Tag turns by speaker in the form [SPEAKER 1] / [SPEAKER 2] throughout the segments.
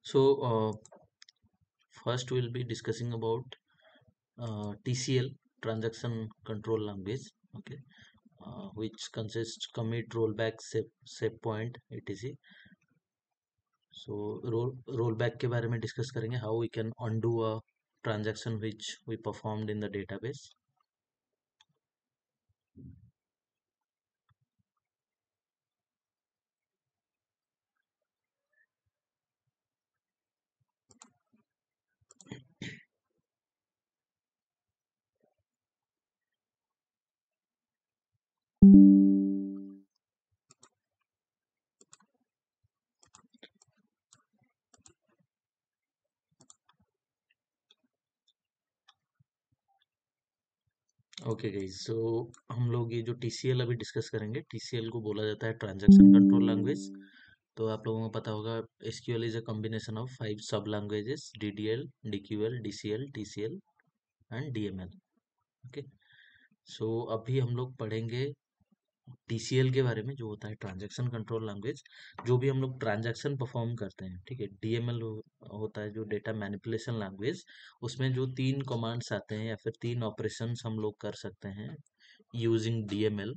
[SPEAKER 1] So, first we'll be discussing about TCL, Transaction Control Language, okay, which consists commit, rollback, save point, etc. So, rollback के बारे में discuss करेंगे, how we can undo a transaction which we performed in the database. Okay guys, so हम लोग ये जो TCL अभी discuss करेंगे, TCL को बोला जाता है ट्रांजैक्शन कंट्रोल लैंग्वेज। तो आप लोगों को पता होगा SQL is a combination of 5 sub languages: DDL, DQL, DCL, TCL and DML। Okay, so अभी हम लोग पढ़ेंगे TCL के बारे में, जो होता है ट्रांजैक्शन कंट्रोल लैंग्वेज। जो भी हम लोग ट्रांजैक्शन परफॉर्म करते हैं, ठीक है, DML होता है जो डेटा मैनिपुलेशन लैंग्वेज। उसमें जो 3 कमांड्स आते हैं या फिर 3 ऑपरेशंस हम लोग कर सकते हैं यूजिंग DML।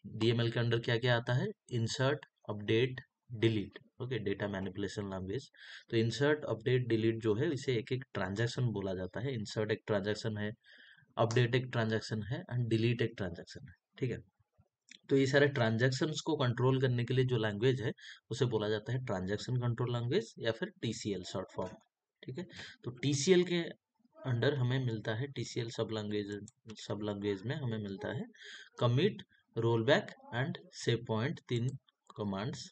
[SPEAKER 1] DML के अंडर क्या क्या आता है? Insert, update, delete. Okay, data manipulation language. तो इंसर्ट, अपडेट, डिलीट जो है, इसे एक एक ट्रांजैक्शन बोला जाता है। इंसर्ट एक ट्रांजैक्शन है, अपडेट एक ट्रांजैक्शन है एंड डिलीट एक ट्रांजैक्शन है, ठीक है। तो ये सारे ट्रांजैक्शंस को कंट्रोल करने के लिए जो लैंग्वेज है, उसे बोला जाता है ट्रांजैक्शन कंट्रोल लैंग्वेज या फिर TCL शॉर्ट फॉर्म, ठीक है। तो TCL के अंडर हमें मिलता है, TCL सब लैंग्वेज में हमें मिलता है commit, roll back and save point, 3 commands.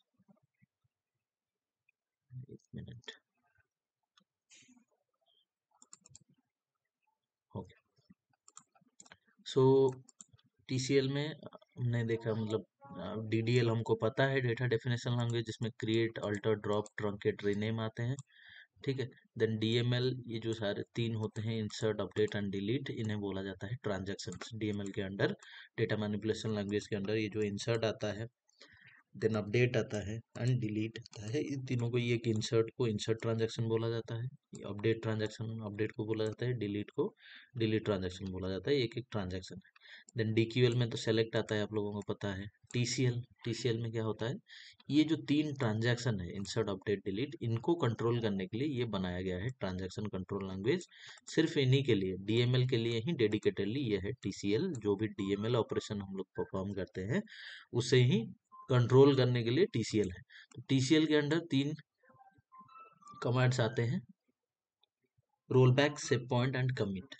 [SPEAKER 1] एक मिनट, ओके। सो TCL में हमने देखा, मतलब DDL हमको पता है, डेटा डेफिनेशन लैंग्वेज, जिसमें create, alter, drop, truncate, rename आते हैं, ठीक है। देन DML, ये जो सारे 3 होते हैं, इंसर्ट, अपडेट एंड डिलीट, इन्हें बोला जाता है ट्रांजैक्शंस। DML के अंडर, डेटा मैनिपुलेशन लैंग्वेज के अंडर, ये जो इंसर्ट आता है, देन अपडेट आता है एंड डिलीट आता है, इन तीनों को, ये इंसर्ट को इंसर्ट ट्रांजैक्शन बोला जाता है, अपडेट ट्रांजैक्शन अपडेट को बोला जाता है, डिलीट को डिलीट ट्रांजैक्शन बोला जाता है, एक एक ट्रांजैक्शन है। देन DQL में तो सेलेक्ट आता है, आप लोगों को पता है। TCL में क्या होता है? ये जो 3 ट्रांजैक्शन है, इंसर्ट, अपडेट, डिलीट, इनको कंट्रोल करने के लिए ये बनाया गया है ट्रांजैक्शन कंट्रोल लैंग्वेज। सिर्फ इन्हीं के लिए, DML के लिए ही डेडिकेटेडली ये है TCL। जो भी DML ऑपरेशन हम लोग परफॉर्म करते हैं, उसे ही कंट्रोल करने के लिए TCL है। तो TCL के अंडर 3 कमांड्स आते हैं: roll back, save point and commit.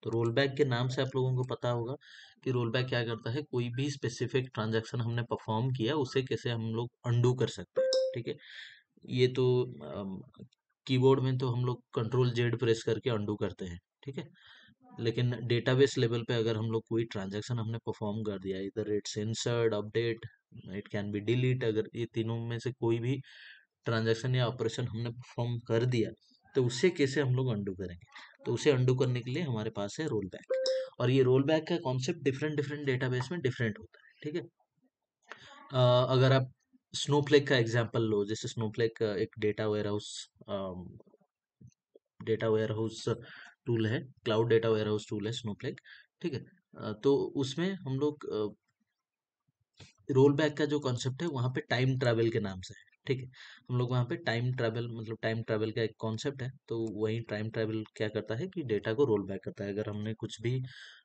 [SPEAKER 1] तो रोल बैक के नाम से आप लोगों को पता होगा कि रोल बैक क्या करता है, कोई भी स्पेसिफिक ट्रांजैक्शन हमने परफॉर्म किया, उसे कैसे हम लोग अंडू कर सकते हैं, ठीक है। ये तो कीबोर्ड में तो हम लोग Ctrl Z प्रेस करके अंडू करते हैं, ठीक है। लेकिन डेटाबेस लेवल पे अगर हम लोग कोई ट्रांजैक्शन हमने परफॉर्म कर दिया, इधर it's insert, update, it can be delete, अगर ये तीनों में से कोई भी ट्रांजैक्शन या ऑपरेशन हमने परफॉर्म कर दिया, तो उसे कैसे हम लोग अंडू करेंगे? तो उसे अंडू करने के लिए हमारे पास है रोल बैक। और ये रोल बैक का कॉन्सेप्ट डिफरेंट डिफरेंट डेटाबेस में डिफरेंट होता है, ठीक है। अगर आप स्नोफ्लेक का एग्जांपल लो, जैसे स्नोफ्लेक एक डेटा वेयर हाउस टूल है, cloud data warehouse tool है स्नोफ्लेक, ठीक है। तो उसमें हम लोग रोल बैक का जो कॉन्सेप्ट है, वहाँ पे टाइम ट्रैवल के नाम से है, ठीक है। हम लोग वहाँ पे टाइम ट्रैवल, मतलब टाइम ट्रैवल का एक कॉन्सेप्ट है, तो वही टाइम ट्रैवल क्या करता है कि डेटा को रोल बैक करता है। अगर हमने कुछ भी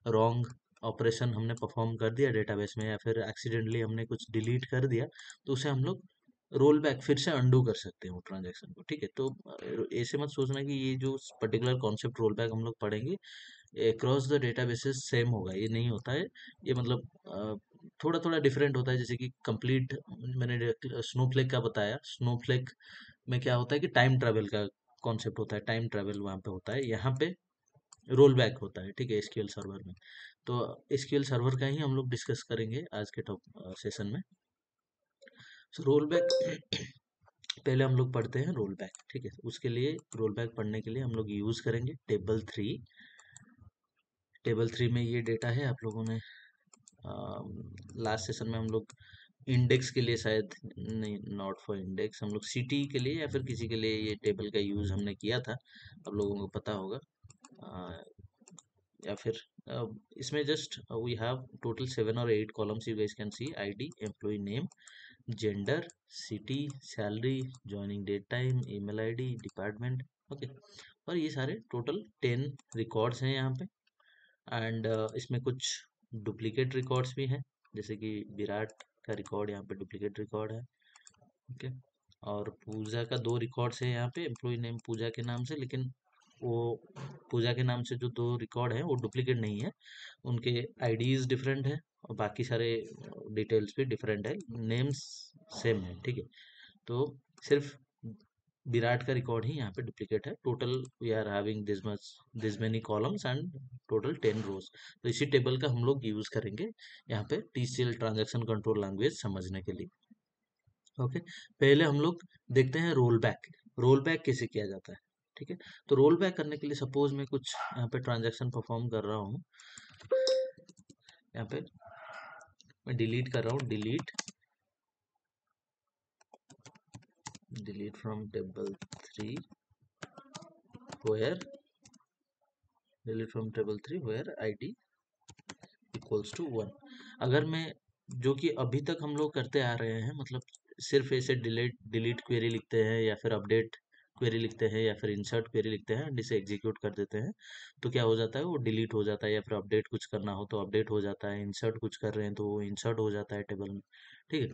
[SPEAKER 1] रॉन्ग ऑपरेशन हमने परफॉर्म कर दिया डेटाबेस में, या फिर एक्सीडेंटली हमने कुछ डिलीट कर दिया, तो उसे हम लोग रोल बैक फिर से अंडू कर सकते हैं वो ट्रांजेक्शन को, ठीक है। तो ऐसे मत सोचना कि ये जो पर्टिकुलर कॉन्सेप्ट रोल बैक हम लोग पढ़ेंगे अक्रॉस द डेटाबेसेस सेम होगा, ये नहीं होता है। ये मतलब थोड़ा थोड़ा डिफरेंट होता है। जैसे कि कंप्लीट, मैंने स्नोफ्लेक का बताया, स्नोफ्लेक में क्या होता है कि टाइम ट्रैवल का कॉन्सेप्ट होता है, टाइम ट्रैवल वहाँ पे होता है, यहाँ पे रोल बैक होता है, ठीक है, SQL सर्वर में। तो SQL सर्वर का ही हम लोग डिस्कस करेंगे आज के टॉप सेशन में। सो रोल बैक पहले हम लोग पढ़ते हैं रोल बैक, ठीक है। उसके लिए रोल बैक पढ़ने के लिए हम लोग यूज करेंगे टेबल 3। टेबल 3 में ये डेटा है, आप लोगों ने लास्ट सेशन में हम लोग इंडेक्स के लिए शायद नहीं, नॉट फॉर इंडेक्स, हम लोग सिटी के लिए या फिर किसी के लिए ये टेबल का यूज हमने किया था, आप लोगों को पता होगा। अ, या फिर इसमें जस्ट वी हैव टोटल 7 और 8 columns, you guys can see ID, employee name, gender, city, salary, joining date time, email ID, department. Okay, और ये सारे टोटल 10 रिकॉर्ड्स हैं यहाँ पे। एंड इसमें कुछ डुप्लीकेट रिकॉर्ड्स भी हैं, जैसे कि विराट का रिकॉर्ड यहाँ पे डुप्लीकेट रिकॉर्ड है। ओके, और पूजा का 2 रिकॉर्ड्स है यहाँ पे, एम्प्लॉय नेम पूजा के नाम से, लेकिन वो पूजा के नाम से जो 2 रिकॉर्ड है वो डुप्लीकेट नहीं है, उनके आईडीज डिफरेंट है और बाकी सारे डिटेल्स भी डिफरेंट है, नेम्स सेम है, ठीक है। तो सिर्फ विराट का रिकॉर्ड ही यहाँ पे डुप्लीकेट है। Total we are having this many columns and total 10 rows. तो इसी टेबल का हम लोग यूज करेंगे यहाँ पे टीसीएल ट्रांजैक्शन कंट्रोल लैंग्वेज समझने के लिए। ओके, पहले हम लोग देखते हैं रोल बैक। रोल बैक कैसे किया जाता है, ठीक है। तो रोल बैक करने के लिए सपोज मैं कुछ यहाँ पे ट्रांजैक्शन परफॉर्म कर रहा हूँ, यहाँ पे मैं डिलीट कर रहा हूँ, delete delete from table 3 where, delete from table 3 where ID equals to 1। अगर मैं, जो कि अभी तक हम लोग करते आ रहे हैं, मतलब सिर्फ ऐसे डिलीट डिलीट क्वेरी लिखते हैं या फिर अपडेट क्वेरी लिखते हैं या फिर इंसर्ट क्वेरी लिखते हैं, जिसे एग्जीक्यूट कर देते हैं, तो क्या हो जाता है, वो डिलीट हो जाता है, या फिर अपडेट कुछ करना हो तो अपडेट हो जाता है, इंसर्ट कुछ कर रहे हैं तो वो इंसर्ट हो जाता है टेबल में, ठीक है।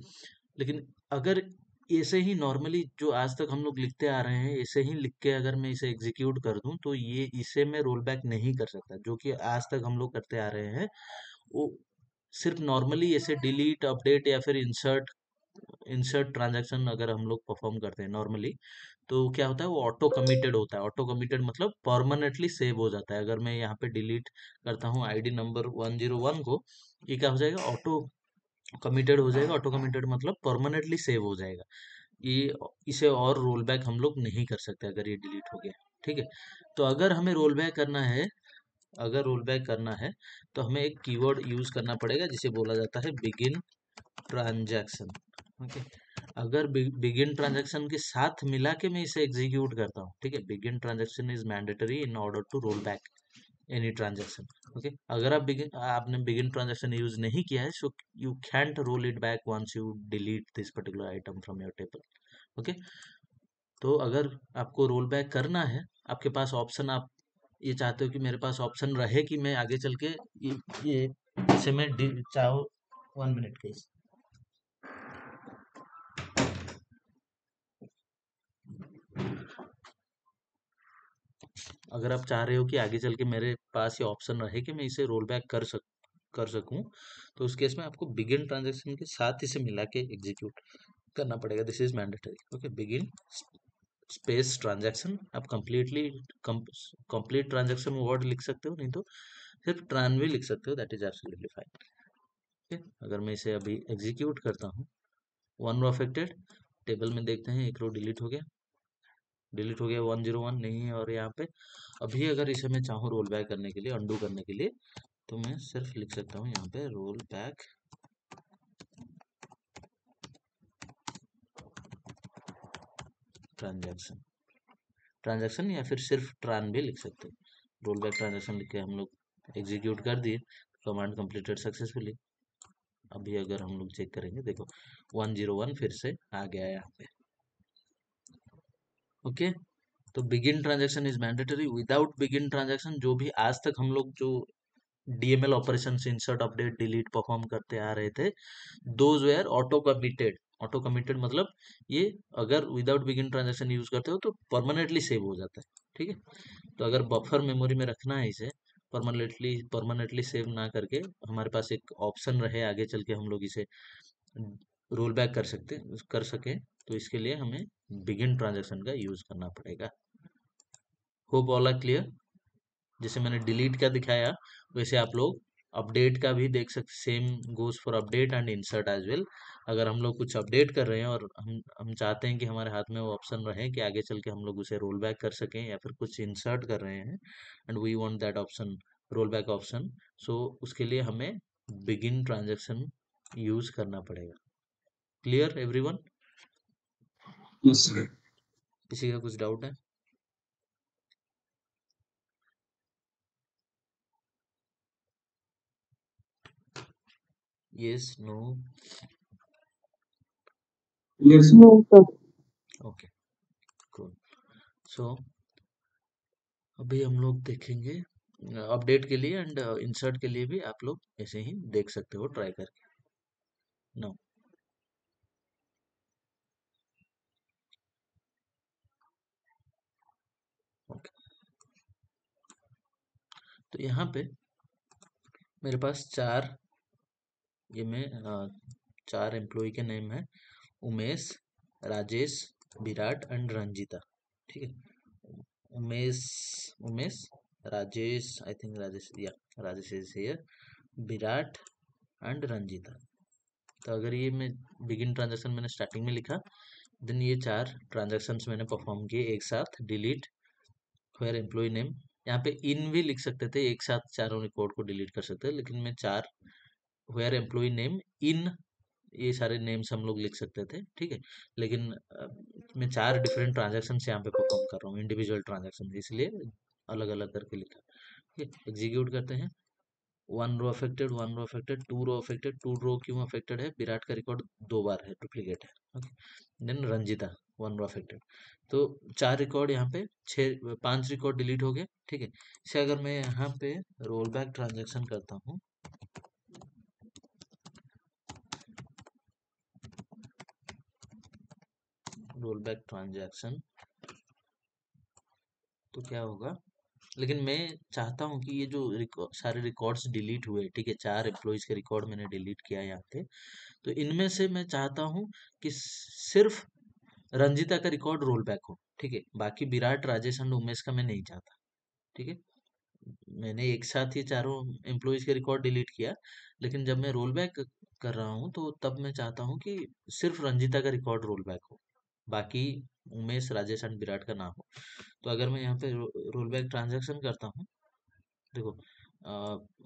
[SPEAKER 1] लेकिन अगर ऐसे ही नॉर्मली जो आज तक हम लोग लिखते आ रहे हैं, ऐसे ही लिख के अगर मैं इसे एग्जीक्यूट कर दूं, तो ये इसे मैं रोल बैक नहीं कर सकता, जो कि आज तक हम लोग करते आ रहे हैं। वो सिर्फ नॉर्मली ऐसे डिलीट अपडेट या फिर इंसर्ट इंसर्ट ट्रांजैक्शन अगर हम लोग परफॉर्म करते हैं नॉर्मली, तो क्या होता है, वो ऑटो कमिटेड होता है। ऑटो कमिटेड मतलब परमानेंटली सेव हो जाता है। अगर मैं यहाँ पे डिलीट करता हूँ आईडी नंबर 101 को, ये क्या हो जाएगा, ऑटो कमिटेड हो जाएगा। ऑटो कमिटेड मतलब परमानेंटली सेव हो जाएगा। ये इसे और रोल बैक हम लोग नहीं कर सकते अगर ये डिलीट हो गया, ठीक है। तो अगर हमें रोल बैक करना है, अगर रोल बैक करना है तो हमें एक कीवर्ड यूज करना पड़ेगा जिसे बोला जाता है बिगिन ट्रांजैक्शन। ओके, अगर बिगिन ट्रांजैक्शन के साथ मिला के मैं इसे एग्जीक्यूट करता हूँ, ठीक है, begin transaction is mandatory in order to roll back any transaction. Okay, अगर आपने बिगिन ट्रांजैक्शन यूज नहीं किया है, so you can't roll it back once you delete this particular item from your table. Okay, तो अगर आपको roll back करना है, आपके पास ऑप्शन, आप ये चाहते हो कि मेरे पास ऑप्शन रहे कि मैं आगे चल के ये इसे मैं चाहो, 1 मिनट के, अगर आप चाह रहे हो कि आगे चल के मेरे पास ये ऑप्शन रहे कि मैं इसे रोल बैक कर सकूं, तो उस केस में आपको बिगिन ट्रांजैक्शन के साथ इसे मिला के एग्जीक्यूट करना पड़ेगा। This is mandatory. Okay, begin space transaction, आप कंप्लीट ट्रांजैक्शन वर्ड लिख सकते हो, नहीं तो सिर्फ ट्रांज भी लिख सकते हो, that is absolutely fine. Okay, अगर मैं इसे अभी एग्जीक्यूट करता हूँ, 1 रो अफेक्टेड, टेबल में देखते हैं 1 रो डिलीट हो गया, डिलीट हो गया, 101 नहीं है। और यहाँ पे अभी अगर इसे मैं चाहूँ रोल बैक करने के लिए, अंडू करने के लिए, तो मैं सिर्फ लिख सकता हूँ यहाँ पे रोल बैक ट्रांजैक्शन, ट्रांजैक्शन या फिर सिर्फ ट्रान भी लिख सकते हैं। रोल बैक ट्रांजैक्शन लिख के हम लोग एग्जीक्यूट कर दिए, कमांड कंप्लीटेड सक्सेसफुली। अभी अगर हम लोग चेक करेंगे, देखो 101 फिर से आ गया है यहाँ पे। ओके, तो begin transaction is mandatory. Without begin transaction जो भी आज तक हम लोग जो DML operation, insert update delete perform करते आ रहे थे, those were auto committed. Auto committed मतलब ये अगर विदाउट बिगिन ट्रांजैक्शन यूज करते हो तो परमानेंटली सेव हो जाता है, ठीक है। तो अगर बफर मेमोरी में रखना है इसे, परमानेंटली सेव ना करके हमारे पास एक ऑप्शन रहे आगे चल के हम लोग इसे रोल बैक कर सके, तो इसके लिए हमें बिगिन ट्रांजैक्शन का यूज करना पड़ेगा। Hope all are clear. जैसे मैंने डिलीट का दिखाया, वैसे आप लोग अपडेट का भी देख सकते, same goes for update and insert as well. अगर हम लोग कुछ अपडेट कर रहे हैं और हम चाहते हैं कि हमारे हाथ में वो ऑप्शन रहे कि आगे चल के हम लोग उसे रोल बैक कर सकें, या फिर कुछ इंसर्ट कर रहे हैं and we want that option, roll back option, so उसके लिए हमें बिगिन ट्रांजेक्शन यूज करना पड़ेगा। Clear everyone?
[SPEAKER 2] Yes, sir.
[SPEAKER 1] किसी का कुछ डाउट है? Yes, no?
[SPEAKER 2] Yes,
[SPEAKER 3] No, sir.
[SPEAKER 1] Okay, cool. So अभी हम लोग देखेंगे अपडेट के लिए एंड इंसर्ट के लिए भी आप लोग ऐसे ही देख सकते हो ट्राई करके। No, okay. तो यहाँ पे मेरे पास ये में चार एम्प्लॉय के नेम है, उमेश, राजेश, विराट एंड रंजीता। ठीक है, उमेश उमेश राजेश, आई थिंक राजेश, या Rajesh is here, Virat and Ranjita. तो अगर ये मैं बिगिन ट्रांजैक्शन मैंने स्टार्टिंग में लिखा, देन ये चार ट्रांजैक्शंस मैंने परफॉर्म किए एक साथ, डिलीट वेयर एम्प्लॉय नेम। यहाँ पे इन भी लिख सकते थे, एक साथ चारों रिकॉर्ड को डिलीट कर सकते थे, लेकिन मैं चार वेयर एम्प्लॉय नेम इन, ये सारे नेम्स हम लोग लिख सकते थे। ठीक है, लेकिन मैं चार डिफरेंट ट्रांजैक्शन यहाँ पे परफॉर्म कर रहा हूँ, इंडिविजुअल ट्रांजैक्शन, इसलिए अलग अलग करके लिखा। ठीक है, एग्जीक्यूट करते हैं। One row affected, one row affected, two row affected, two row क्यों अफेक्टेड है? विराट का रिकॉर्ड दो बार है, डुप्लीकेट है। Okay, then Ranjita, one row affected. तो चार रिकॉर्ड यहाँ पे, छः पांच रिकॉर्ड डिलीट हो गए। ठीक है, इसे अगर मैं यहाँ पे रोल बैक ट्रांजेक्शन करता हूँ, रोल बैक ट्रांजैक्शन, तो क्या होगा? लेकिन मैं चाहता हूँ कि ये जो सारे रिकॉर्ड्स डिलीट हुए, ठीक है, चार एम्प्लॉयज के रिकॉर्ड मैंने डिलीट किया यहाँ पे, तो इनमें से मैं चाहता हूँ कि सिर्फ रंजिता का रिकॉर्ड रोल बैक हो। ठीक है, बाकी विराट, राजेश एंड उमेश का मैं नहीं चाहता। ठीक है, मैंने एक साथ ये चारों एम्प्लॉयज के रिकॉर्ड डिलीट किया, लेकिन जब मैं रोल बैक कर रहा हूँ तो तब मैं चाहता हूँ कि सिर्फ रंजिता का रिकॉर्ड रोल बैक हो, बाकी उमेश, राजेश एंड विराट का ना हो। तो अगर मैं यहाँ पे रोल बैक ट्रांजेक्शन करता हूँ, देखो,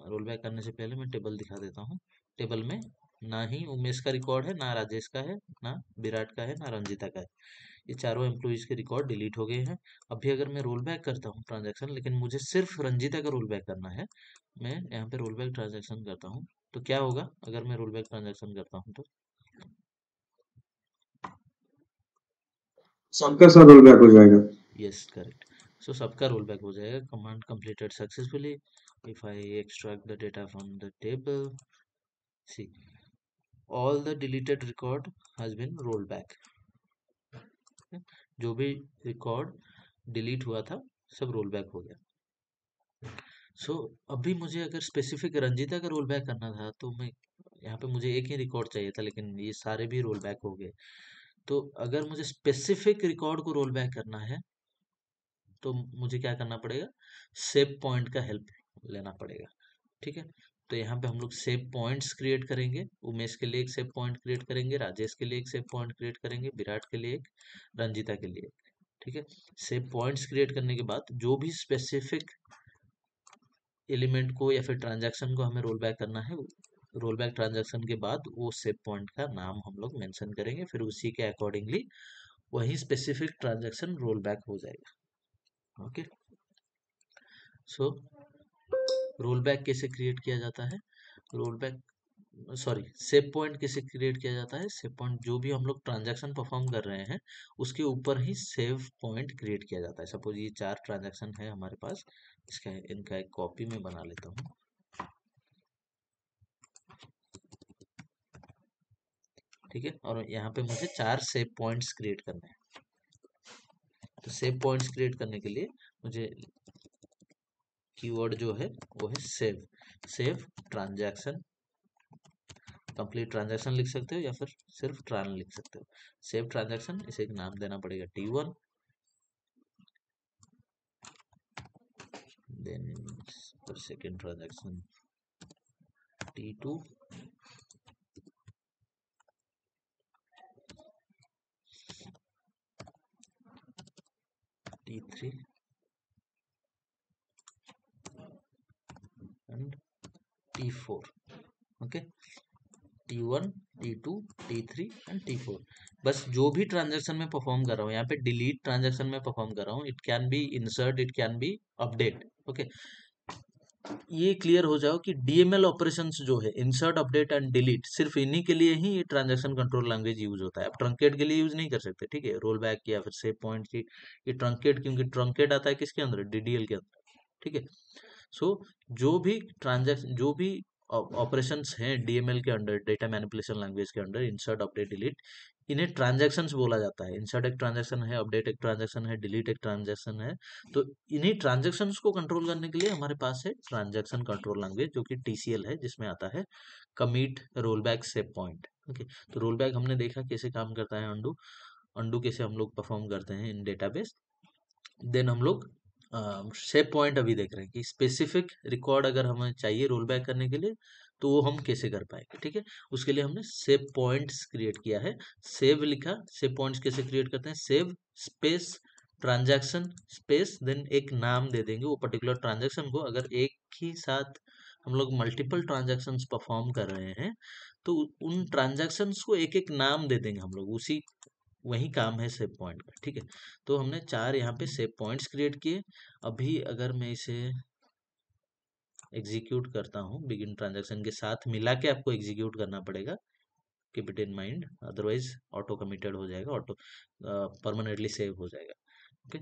[SPEAKER 1] रोल बैक करने से पहले मैं टेबल दिखा देता हूँ। टेबल में ना ही उमेश का रिकॉर्ड है, ना राजेश का है, ना विराट का है, ना रंजिता का है। ये चारों एम्प्लॉयज के रिकॉर्ड डिलीट हो गए हैं। अभी अगर मैं रोल बैक करता हूँ ट्रांजैक्शन, लेकिन मुझे सिर्फ रंजिता का रोल बैक करना है, मैं यहाँ पे रोल बैक ट्रांजैक्शन करता हूँ, तो क्या होगा अगर मैं रोल बैक ट्रांजैक्शन करता हूँ? तो
[SPEAKER 2] सबका सब रोल बैक हो जाएगा।
[SPEAKER 1] Yes, correct. सो सबका रोल बैक हो जाएगा। Command completed successfully. If I extract the data from the table, see all the deleted record has been roll back. जो भी रिकॉर्ड डिलीट हुआ था सब रोल बैक हो गया। अभी मुझे अगर स्पेसिफिक रंजीता का रोल बैक करना था, तो मैं यहाँ पे मुझे एक ही रिकॉर्ड चाहिए था, लेकिन ये सारे भी रोल बैक हो गए। तो अगर मुझे स्पेसिफिक रिकॉर्ड को रोल बैक करना है, तो मुझे क्या करना पड़ेगा? सेव पॉइंट का हेल्प लेना पड़ेगा। ठीक है, तो यहाँ पे हम लोग सेव पॉइंट्स क्रिएट करेंगे। उमेश के लिए एक सेव पॉइंट क्रिएट करेंगे, राजेश के लिए एक सेव पॉइंट क्रिएट करेंगे, विराट के लिए एक, रंजीता के लिए एक। ठीक है, सेव पॉइंट्स क्रिएट करने के बाद जो भी स्पेसिफिक एलिमेंट को या फिर ट्रांजैक्शन को हमें रोल बैक करना है, रोल बैक ट्रांजैक्शन के बाद वो सेव पॉइंट का नाम हम लोग मेंशन करेंगे, फिर उसी के अकॉर्डिंगली वही स्पेसिफिक ट्रांजैक्शन रोल बैक हो जाएगा। ओके, सो रोल बैक कैसे क्रिएट किया जाता है? Roll back, sorry, save point कैसे क्रिएट किया जाता है? सेव पॉइंट जो भी हम लोग ट्रांजैक्शन परफॉर्म कर रहे हैं उसके ऊपर ही सेव पॉइंट क्रिएट किया जाता है। सपोज ये चार ट्रांजैक्शन है हमारे पास, इनका एक कॉपी में बना लेता हूँ। ठीक है, और यहाँ पे मुझे चार सेव पॉइंट्स क्रिएट करने हैं। तो सेव पॉइंट्स क्रिएट करने के लिए मुझे कीवर्ड जो है वो है save. Save transaction, complete transaction लिख सकते हो या फिर सिर्फ ट्रांस लिख सकते हो। सेव ट्रांजैक्शन, इसे एक नाम देना पड़ेगा T1, देन पर second transaction T2, T3 and T4। Okay, T1, T2, T3 and T4। बस जो भी ट्रांजैक्शन में परफॉर्म कर रहा हूँ, यहाँ पे डिलीट ट्रांजैक्शन में परफॉर्म कर रहा हूँ, it can be insert, it can be update. Okay, ये क्लियर हो जाओ कि डीएमएल ऑपरेशंस जो है, इंसर्ट, अपडेट एंड डिलीट, सिर्फ इन्हीं के लिए ही ये ट्रांजैक्शन कंट्रोल लैंग्वेज यूज होता है। आप ट्रंकेट के लिए यूज नहीं कर सकते, ठीक है, रोल बैक या फिर सेव पॉइंट की। ये ट्रंकेट, क्योंकि ट्रंकेट आता है किसके अंदर, डीडीएल के अंदर, ठीक है। सो जो भी ट्रांजैक्शन, जो भी ऑपरेशंस हैं डीएमएल के अंडर, डेटा मैनिपुलेशन लैंग्वेज के अंडर, इंसर्ट, अपडेट, डिलीट, इन्हें ट्रांजैक्शंस बोला जाता है। इंसर्ट एक ट्रांजैक्शन है, अपडेट एक ट्रांजैक्शन है, डिलीट एक ट्रांजैक्शन है। तो इन्हीं ट्रांजैक्शंस को कंट्रोल करने के लिए हमारे पास है ट्रांजैक्शन कंट्रोल लैंग्वेज, जो कि टीसीएल है, जिसमें आता है commit, rollback, save point. Okay, तो रोलबैक हमने देखा कैसे काम करता है, अंडू, अंडू कैसे हम लोग परफॉर्म करते हैं इन डेटाबेस। देन हम लोग सेव पॉइंट अभी देख रहे हैं कि स्पेसिफिक रिकॉर्ड अगर हमें चाहिए रोल बैक करने के लिए, तो वो हम कैसे कर पाएंगे, ठीक है। उसके लिए हमने सेव पॉइंट्स क्रिएट किया है। सेव लिखा, सेव पॉइंट्स कैसे क्रिएट करते हैं, save space transaction space, then एक नाम दे देंगे वो पर्टिकुलर ट्रांजैक्शन को। अगर एक ही साथ हम लोग मल्टीपल ट्रांजैक्शंस परफॉर्म कर रहे हैं, तो उन ट्रांजैक्शंस को एक एक नाम दे देंगे हम लोग, उसी वही काम है सेव पॉइंट का, ठीक है। तो हमने 4 यहाँ पे सेव पॉइंट्स क्रिएट किए। अभी अगर मैं इसे एग्जीक्यूट करता हूँ, बिगिन ट्रांजैक्शन के साथ मिला के आपको एग्जीक्यूट करना पड़ेगा, keep it in mind, otherwise auto committed हो जाएगा, ऑटो परमानेंटली सेव हो जाएगा। Okay,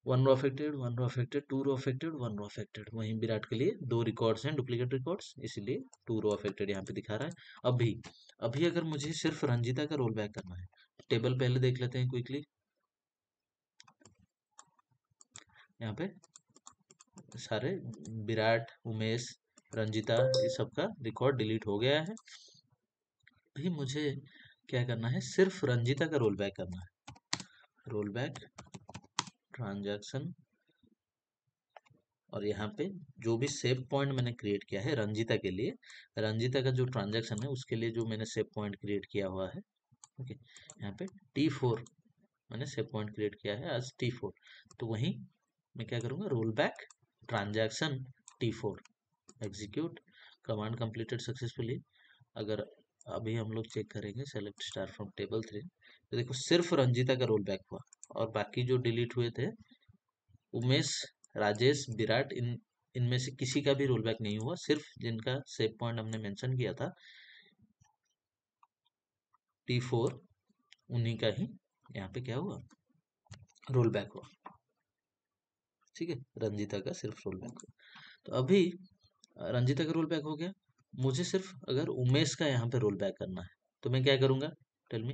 [SPEAKER 1] one row affected, one row affected, two row affected, one row affected. वहीं विराट के लिए 2 रिकॉर्ड्स हैं, डुप्लीकेट रिकॉर्ड्स, इसीलिए 2 रो अफेक्टेड यहाँ पे दिखा रहा है। अभी अभी अगर मुझे सिर्फ रंजीता का रोल बैक करना है, टेबल पहले देख लेते हैं क्विकली। यहाँ पे सारे विराट, उमेश, रंजिता, ये सबका रिकॉर्ड डिलीट हो गया है। भाई मुझे क्या करना है, सिर्फ रंजिता का रोल बैक करना है। रोल बैक ट्रांजैक्शन, और यहाँ पे जो भी सेव पॉइंट मैंने क्रिएट किया है रंजिता के लिए, रंजिता का जो ट्रांजैक्शन है उसके लिए जो मैंने सेव पॉइंट क्रिएट किया हुआ है, ओके, यहाँ पे T4 मैंने सेव पॉइंट क्रिएट किया है आज T4। तो वहीं मैं क्या करूँगा, role back transaction T4, execute, command completed successfully. अगर अभी हम लोग चेक करेंगे, सेलेक्ट स्टार फ्रॉम टेबल 3, तो देखो सिर्फ रंजिता का रोल बैक हुआ, और बाकी जो डिलीट हुए थे, उमेश, राजेश, विराट, इनमें से किसी का भी रोल बैक नहीं हुआ। सिर्फ जिनका सेव पॉइंट हमने मेंशन किया था T4, उन्हीं का ही यहाँ पे क्या हुआ, रोल बैक हुआ, ठीक है। रंजिता का सिर्फ रोल बैक हुआ। तो अभी रंजिता का रोल बैक हो गया। मुझे सिर्फ अगर उमेश का यहाँ पे रोल बैक करना है, तो मैं क्या करूंगा, tell me.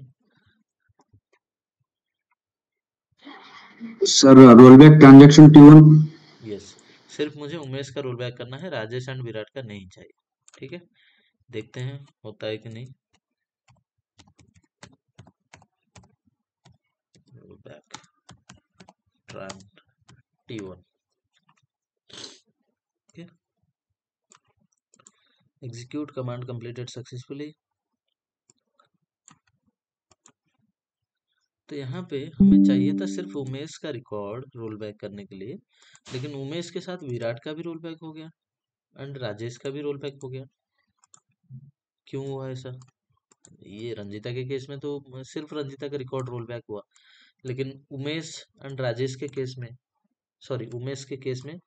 [SPEAKER 2] Sir roll back transaction T1।
[SPEAKER 1] Yes, सिर्फ मुझे उमेश का रोल बैक करना है, राजेश एंड विराट का नहीं चाहिए, ठीक है। देखते हैं होता है कि नहीं। Roll back trans T1, okay, execute, command completed successfully. तो यहाँ पे हमें चाहिए था सिर्फ उमेश का रिकॉर्ड रोल बैक करने के लिए, लेकिन उमेश के साथ विराट का भी रोल बैक हो गया एंड राजेश का भी रोल बैक हो गया। क्यों हुआ ऐसा, ये रंजिता के केस में तो सिर्फ रंजिता का रिकॉर्ड रोल बैक हुआ, लेकिन उमेश एंड राजेश के केस में, सॉरी उमेश के केस में,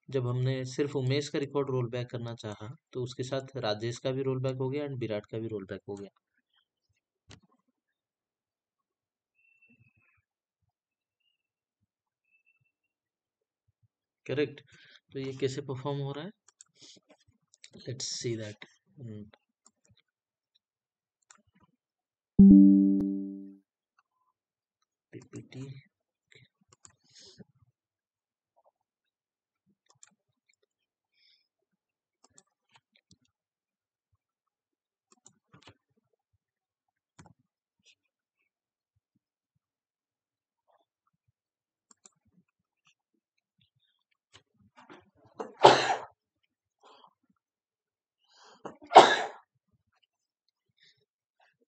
[SPEAKER 1] जब हमने सिर्फ उमेश का रिकॉर्ड रोल बैक करना चाहा, तो उसके साथ राजेश का भी रोल बैक हो गया एंड विराट का भी रोल बैक हो गया, करेक्ट। तो ये कैसे परफॉर्म हो रहा है, let's see that. PPT,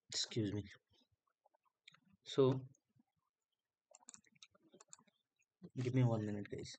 [SPEAKER 1] excuse me. So give me 1 minute, guys.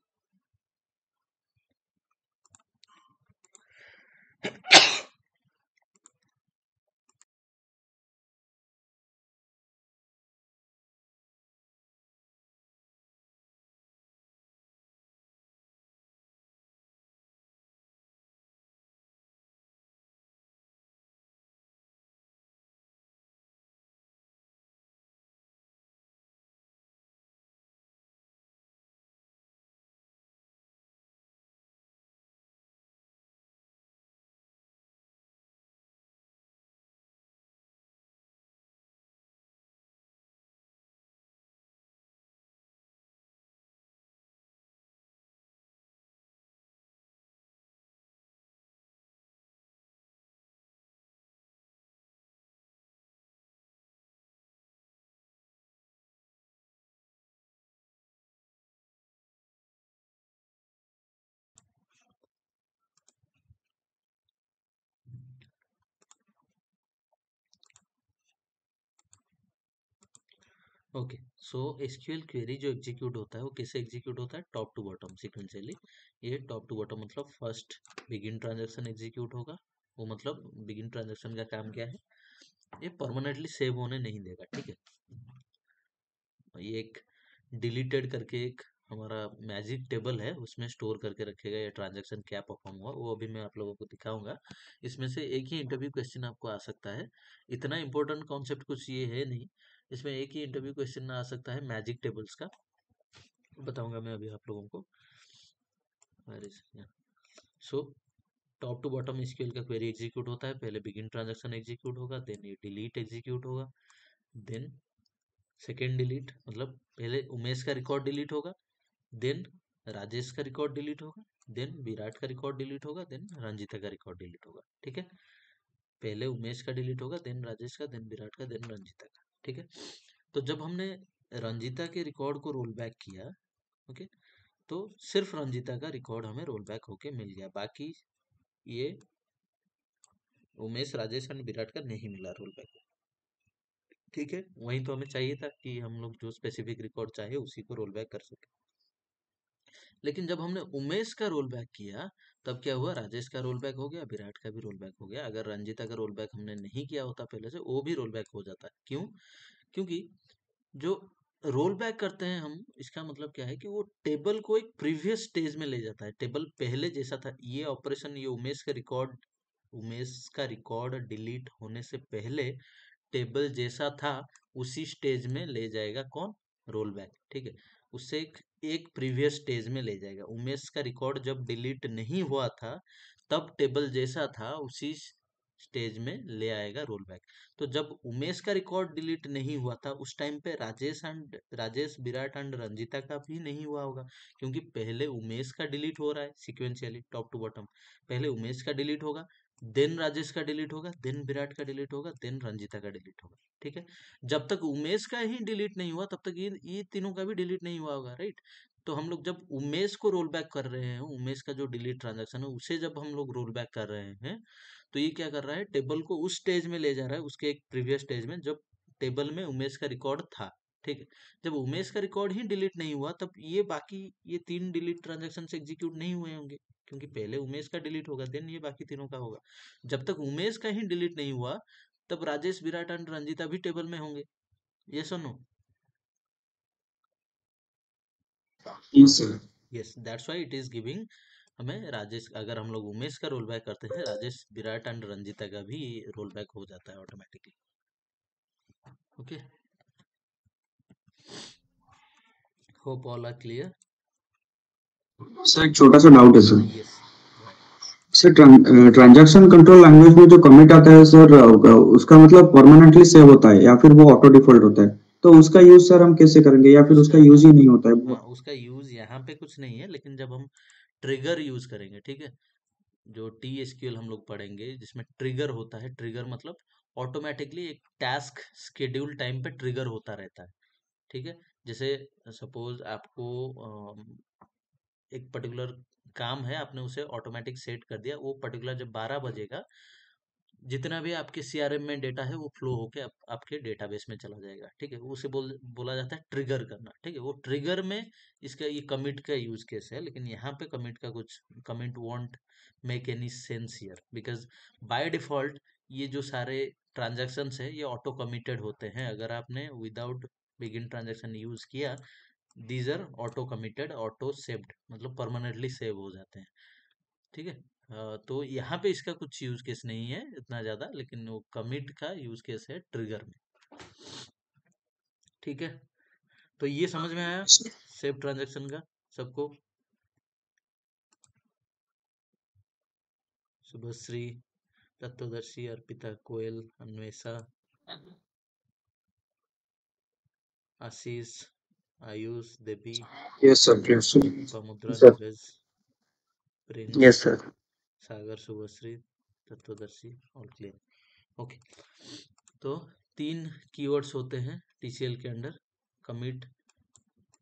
[SPEAKER 1] Okay, so SQL query जो एग्जीक्यूट होता है वो कैसे एग्जीक्यूट होता है, टॉप टू बॉटम सीक्वेंशियली। ये टॉप टू बॉटम मतलब फर्स्ट बिगिन ट्रांजैक्शन एग्जीक्यूट होगा। वो मतलब बिगिन ट्रांजैक्शन का काम क्या है, ये परमानेंटली सेव होने नहीं देगा, ठीक है। ये एक डिलीटेड करके एक हमारा मैजिक टेबल है, उसमें स्टोर करके रखेगा ये ट्रांजैक्शन क्या परफॉर्म हुआ, वो अभी मैं आप लोगों को दिखाऊंगा। इसमें से एक ही इंटरव्यू क्वेश्चन आपको आ सकता है, इतना इंपॉर्टेंट कॉन्सेप्ट कुछ ये है नहीं। इसमें एक ही इंटरव्यू क्वेश्चन आ सकता है मैजिक टेबल्स का, बताऊंगा मैं अभी आप लोगों को। So top to bottom SQL का क्वेरी एग्जीक्यूट होता है, पहले बिगिन ट्रांजैक्शन एग्जीक्यूट होगा, देन ये डिलीट एग्जीक्यूट होगा, देन सेकेंड डिलीट मतलब पहले उमेश का रिकॉर्ड डिलीट होगा, देन राजेश का रिकॉर्ड डिलीट होगा, देन विराट का रिकॉर्ड डिलीट होगा, देन रंजीता का रिकॉर्ड डिलीट होगा, ठीक है। पहले उमेश का डिलीट होगा, देन राजेश का, देन विराट का, देन रंजीता का, ठीक है। तो जब हमने रंजीता के रिकॉर्ड को रोल बैक किया, ओके, तो सिर्फ रंजीता का रिकॉर्ड हमें रोल बैक होके मिल गया, बाकी ये उमेश, राजेश एंड विराट का नहीं मिला रोल बैक, ठीक है। वही तो हमें चाहिए था कि हम लोग जो स्पेसिफिक रिकॉर्ड चाहे उसी को रोल बैक कर सके। लेकिन जब हमने उमेश का रोल बैक किया, तब क्या हुआ, राजेश का रोल बैक हो गया, विराट का भी रोल बैक हो गया। अगर रंजीता का रोल बैक हमने नहीं किया होता पहले से, वो भी रोल बैक हो जाता है। क्यों? क्योंकि जो रोल बैक करते हैं हम, इसका मतलब क्या है कि वो टेबल को एक प्रीवियस स्टेज में ले जाता है, टेबल पहले जैसा था। ये ऑपरेशन, ये उमेश का रिकॉर्ड डिलीट होने से पहले टेबल जैसा था उसी स्टेज में ले जाएगा, कौन, रोल बैक, ठीक है। उससे एक प्रीवियस स्टेज में ले जाएगा। उमेश का रिकॉर्ड जब डिलीट नहीं हुआ था, तब टेबल जैसा था उसी स्टेज में ले आएगा रोल बैक। तो जब उमेश का रिकॉर्ड डिलीट नहीं हुआ था, उस टाइम पे राजेश, विराट एंड रंजीता का भी नहीं हुआ होगा, क्योंकि पहले उमेश का डिलीट हो रहा है सिक्वेंशियली टॉप टू बॉटम। पहले उमेश का डिलीट होगा, देन राजेश का डिलीट होगा, देन विराट का डिलीट होगा, देन रंजीता का डिलीट होगा, ठीक है। जब तक उमेश का ही डिलीट नहीं हुआ, तब तक ये तीनों का भी डिलीट नहीं हुआ होगा, राइट। तो हम लोग जब उमेश को रोल बैक कर रहे हैं, उमेश का जो डिलीट ट्रांजैक्शन है उसे जब हम लोग रोल बैक कर रहे हैं, तो ये क्या कर रहा है, टेबल को उस स्टेज में ले जा रहा है, उसके एक प्रीवियस स्टेज में, जब टेबल में उमेश का रिकॉर्ड था, ठीक है। जब उमेश का रिकॉर्ड ही डिलीट नहीं हुआ, तब ये बाकी ये तीन डिलीट ट्रांजैक्शन एग्जीक्यूट नहीं हुए होंगे, क्योंकि पहले उमेश का डिलीट होगा, देन ये बाकी तीनों का होगा। जब तक उमेश का ही डिलीट नहीं हुआ, तब राजेश, विराट एंड रंजीता भी टेबल में होंगे। ये सुनो,
[SPEAKER 2] Yes, sir.
[SPEAKER 1] Yes, that's why it is giving हमें राजेश। अगर हम लोग उमेश का रोल बैक करते हैं, राजेश, विराट एंड रंजीता का भी रोल बैक हो जाता है automatically, okay. Hope all are clear.
[SPEAKER 2] Sir एक छोटा सा डाउट है sir.
[SPEAKER 1] Yes,
[SPEAKER 2] sir transaction control language में जो कमिट आता है सर, उसका मतलब परमानेंटली सेव होता है या फिर वो ऑटो डिफॉल्ट होता है? तो उसका यूज सर हम कैसे करेंगे, या फिर
[SPEAKER 1] उसका
[SPEAKER 2] उसका यूज ही नहीं होता है
[SPEAKER 1] हाँ,
[SPEAKER 2] वो?
[SPEAKER 1] उसका यूज यहाँ पे कुछ नहीं है, लेकिन जब हम ट्रिगर यूज करेंगे, ठीक है, जो टी एसक्यूएल हम लोग पढ़ेंगे जिसमें ट्रिगर होता है, ट्रिगर मतलब ऑटोमेटिकली एक टास्क शेड्यूल टाइम पे ट्रिगर होता रहता है, ठीक है। जैसे सपोज आपको एक पर्टिकुलर काम है, आपने उसे ऑटोमेटिक सेट कर दिया, वो पर्टिकुलर जब 12 बजेगा, जितना भी आपके सीआरएम में डेटा है वो फ्लो होके आपके डेटाबेस में चला जाएगा, ठीक है। उसे बोला जाता है ट्रिगर करना, ठीक है। वो ट्रिगर में इसका ये कमिट का यूज केस है, लेकिन यहाँ पे commit want make any sense here, because by default ये जो सारे ट्रांजैक्शंस है ये ऑटो कमिटेड होते हैं। अगर आपने विदाउट बिगिन ट्रांजैक्शन यूज किया, these are auto committed, auto saved, मतलब परमानेंटली सेव हो जाते हैं, ठीक है। तो यहाँ पे इसका कुछ यूज केस नहीं है इतना ज्यादा, लेकिन वो कमिट का यूज केस है ट्रिगर में, ठीक है। तो ये समझ में आया सेव ट्रांजैक्शन का सबको? Subhashree, Tatwadarshi, Arpita, Koyel, Anwesha, Ashish, Ayush, Devi,
[SPEAKER 2] yes sir, yes sir.
[SPEAKER 1] Lopamudra,
[SPEAKER 2] sir
[SPEAKER 1] Neeraj, Prince,
[SPEAKER 2] yes sir.
[SPEAKER 1] Sagar, Subhashree, Tatwadarshi, all clear, okay. तो तीन कीवर्ड्स होते हैं टीसीएल के under, commit,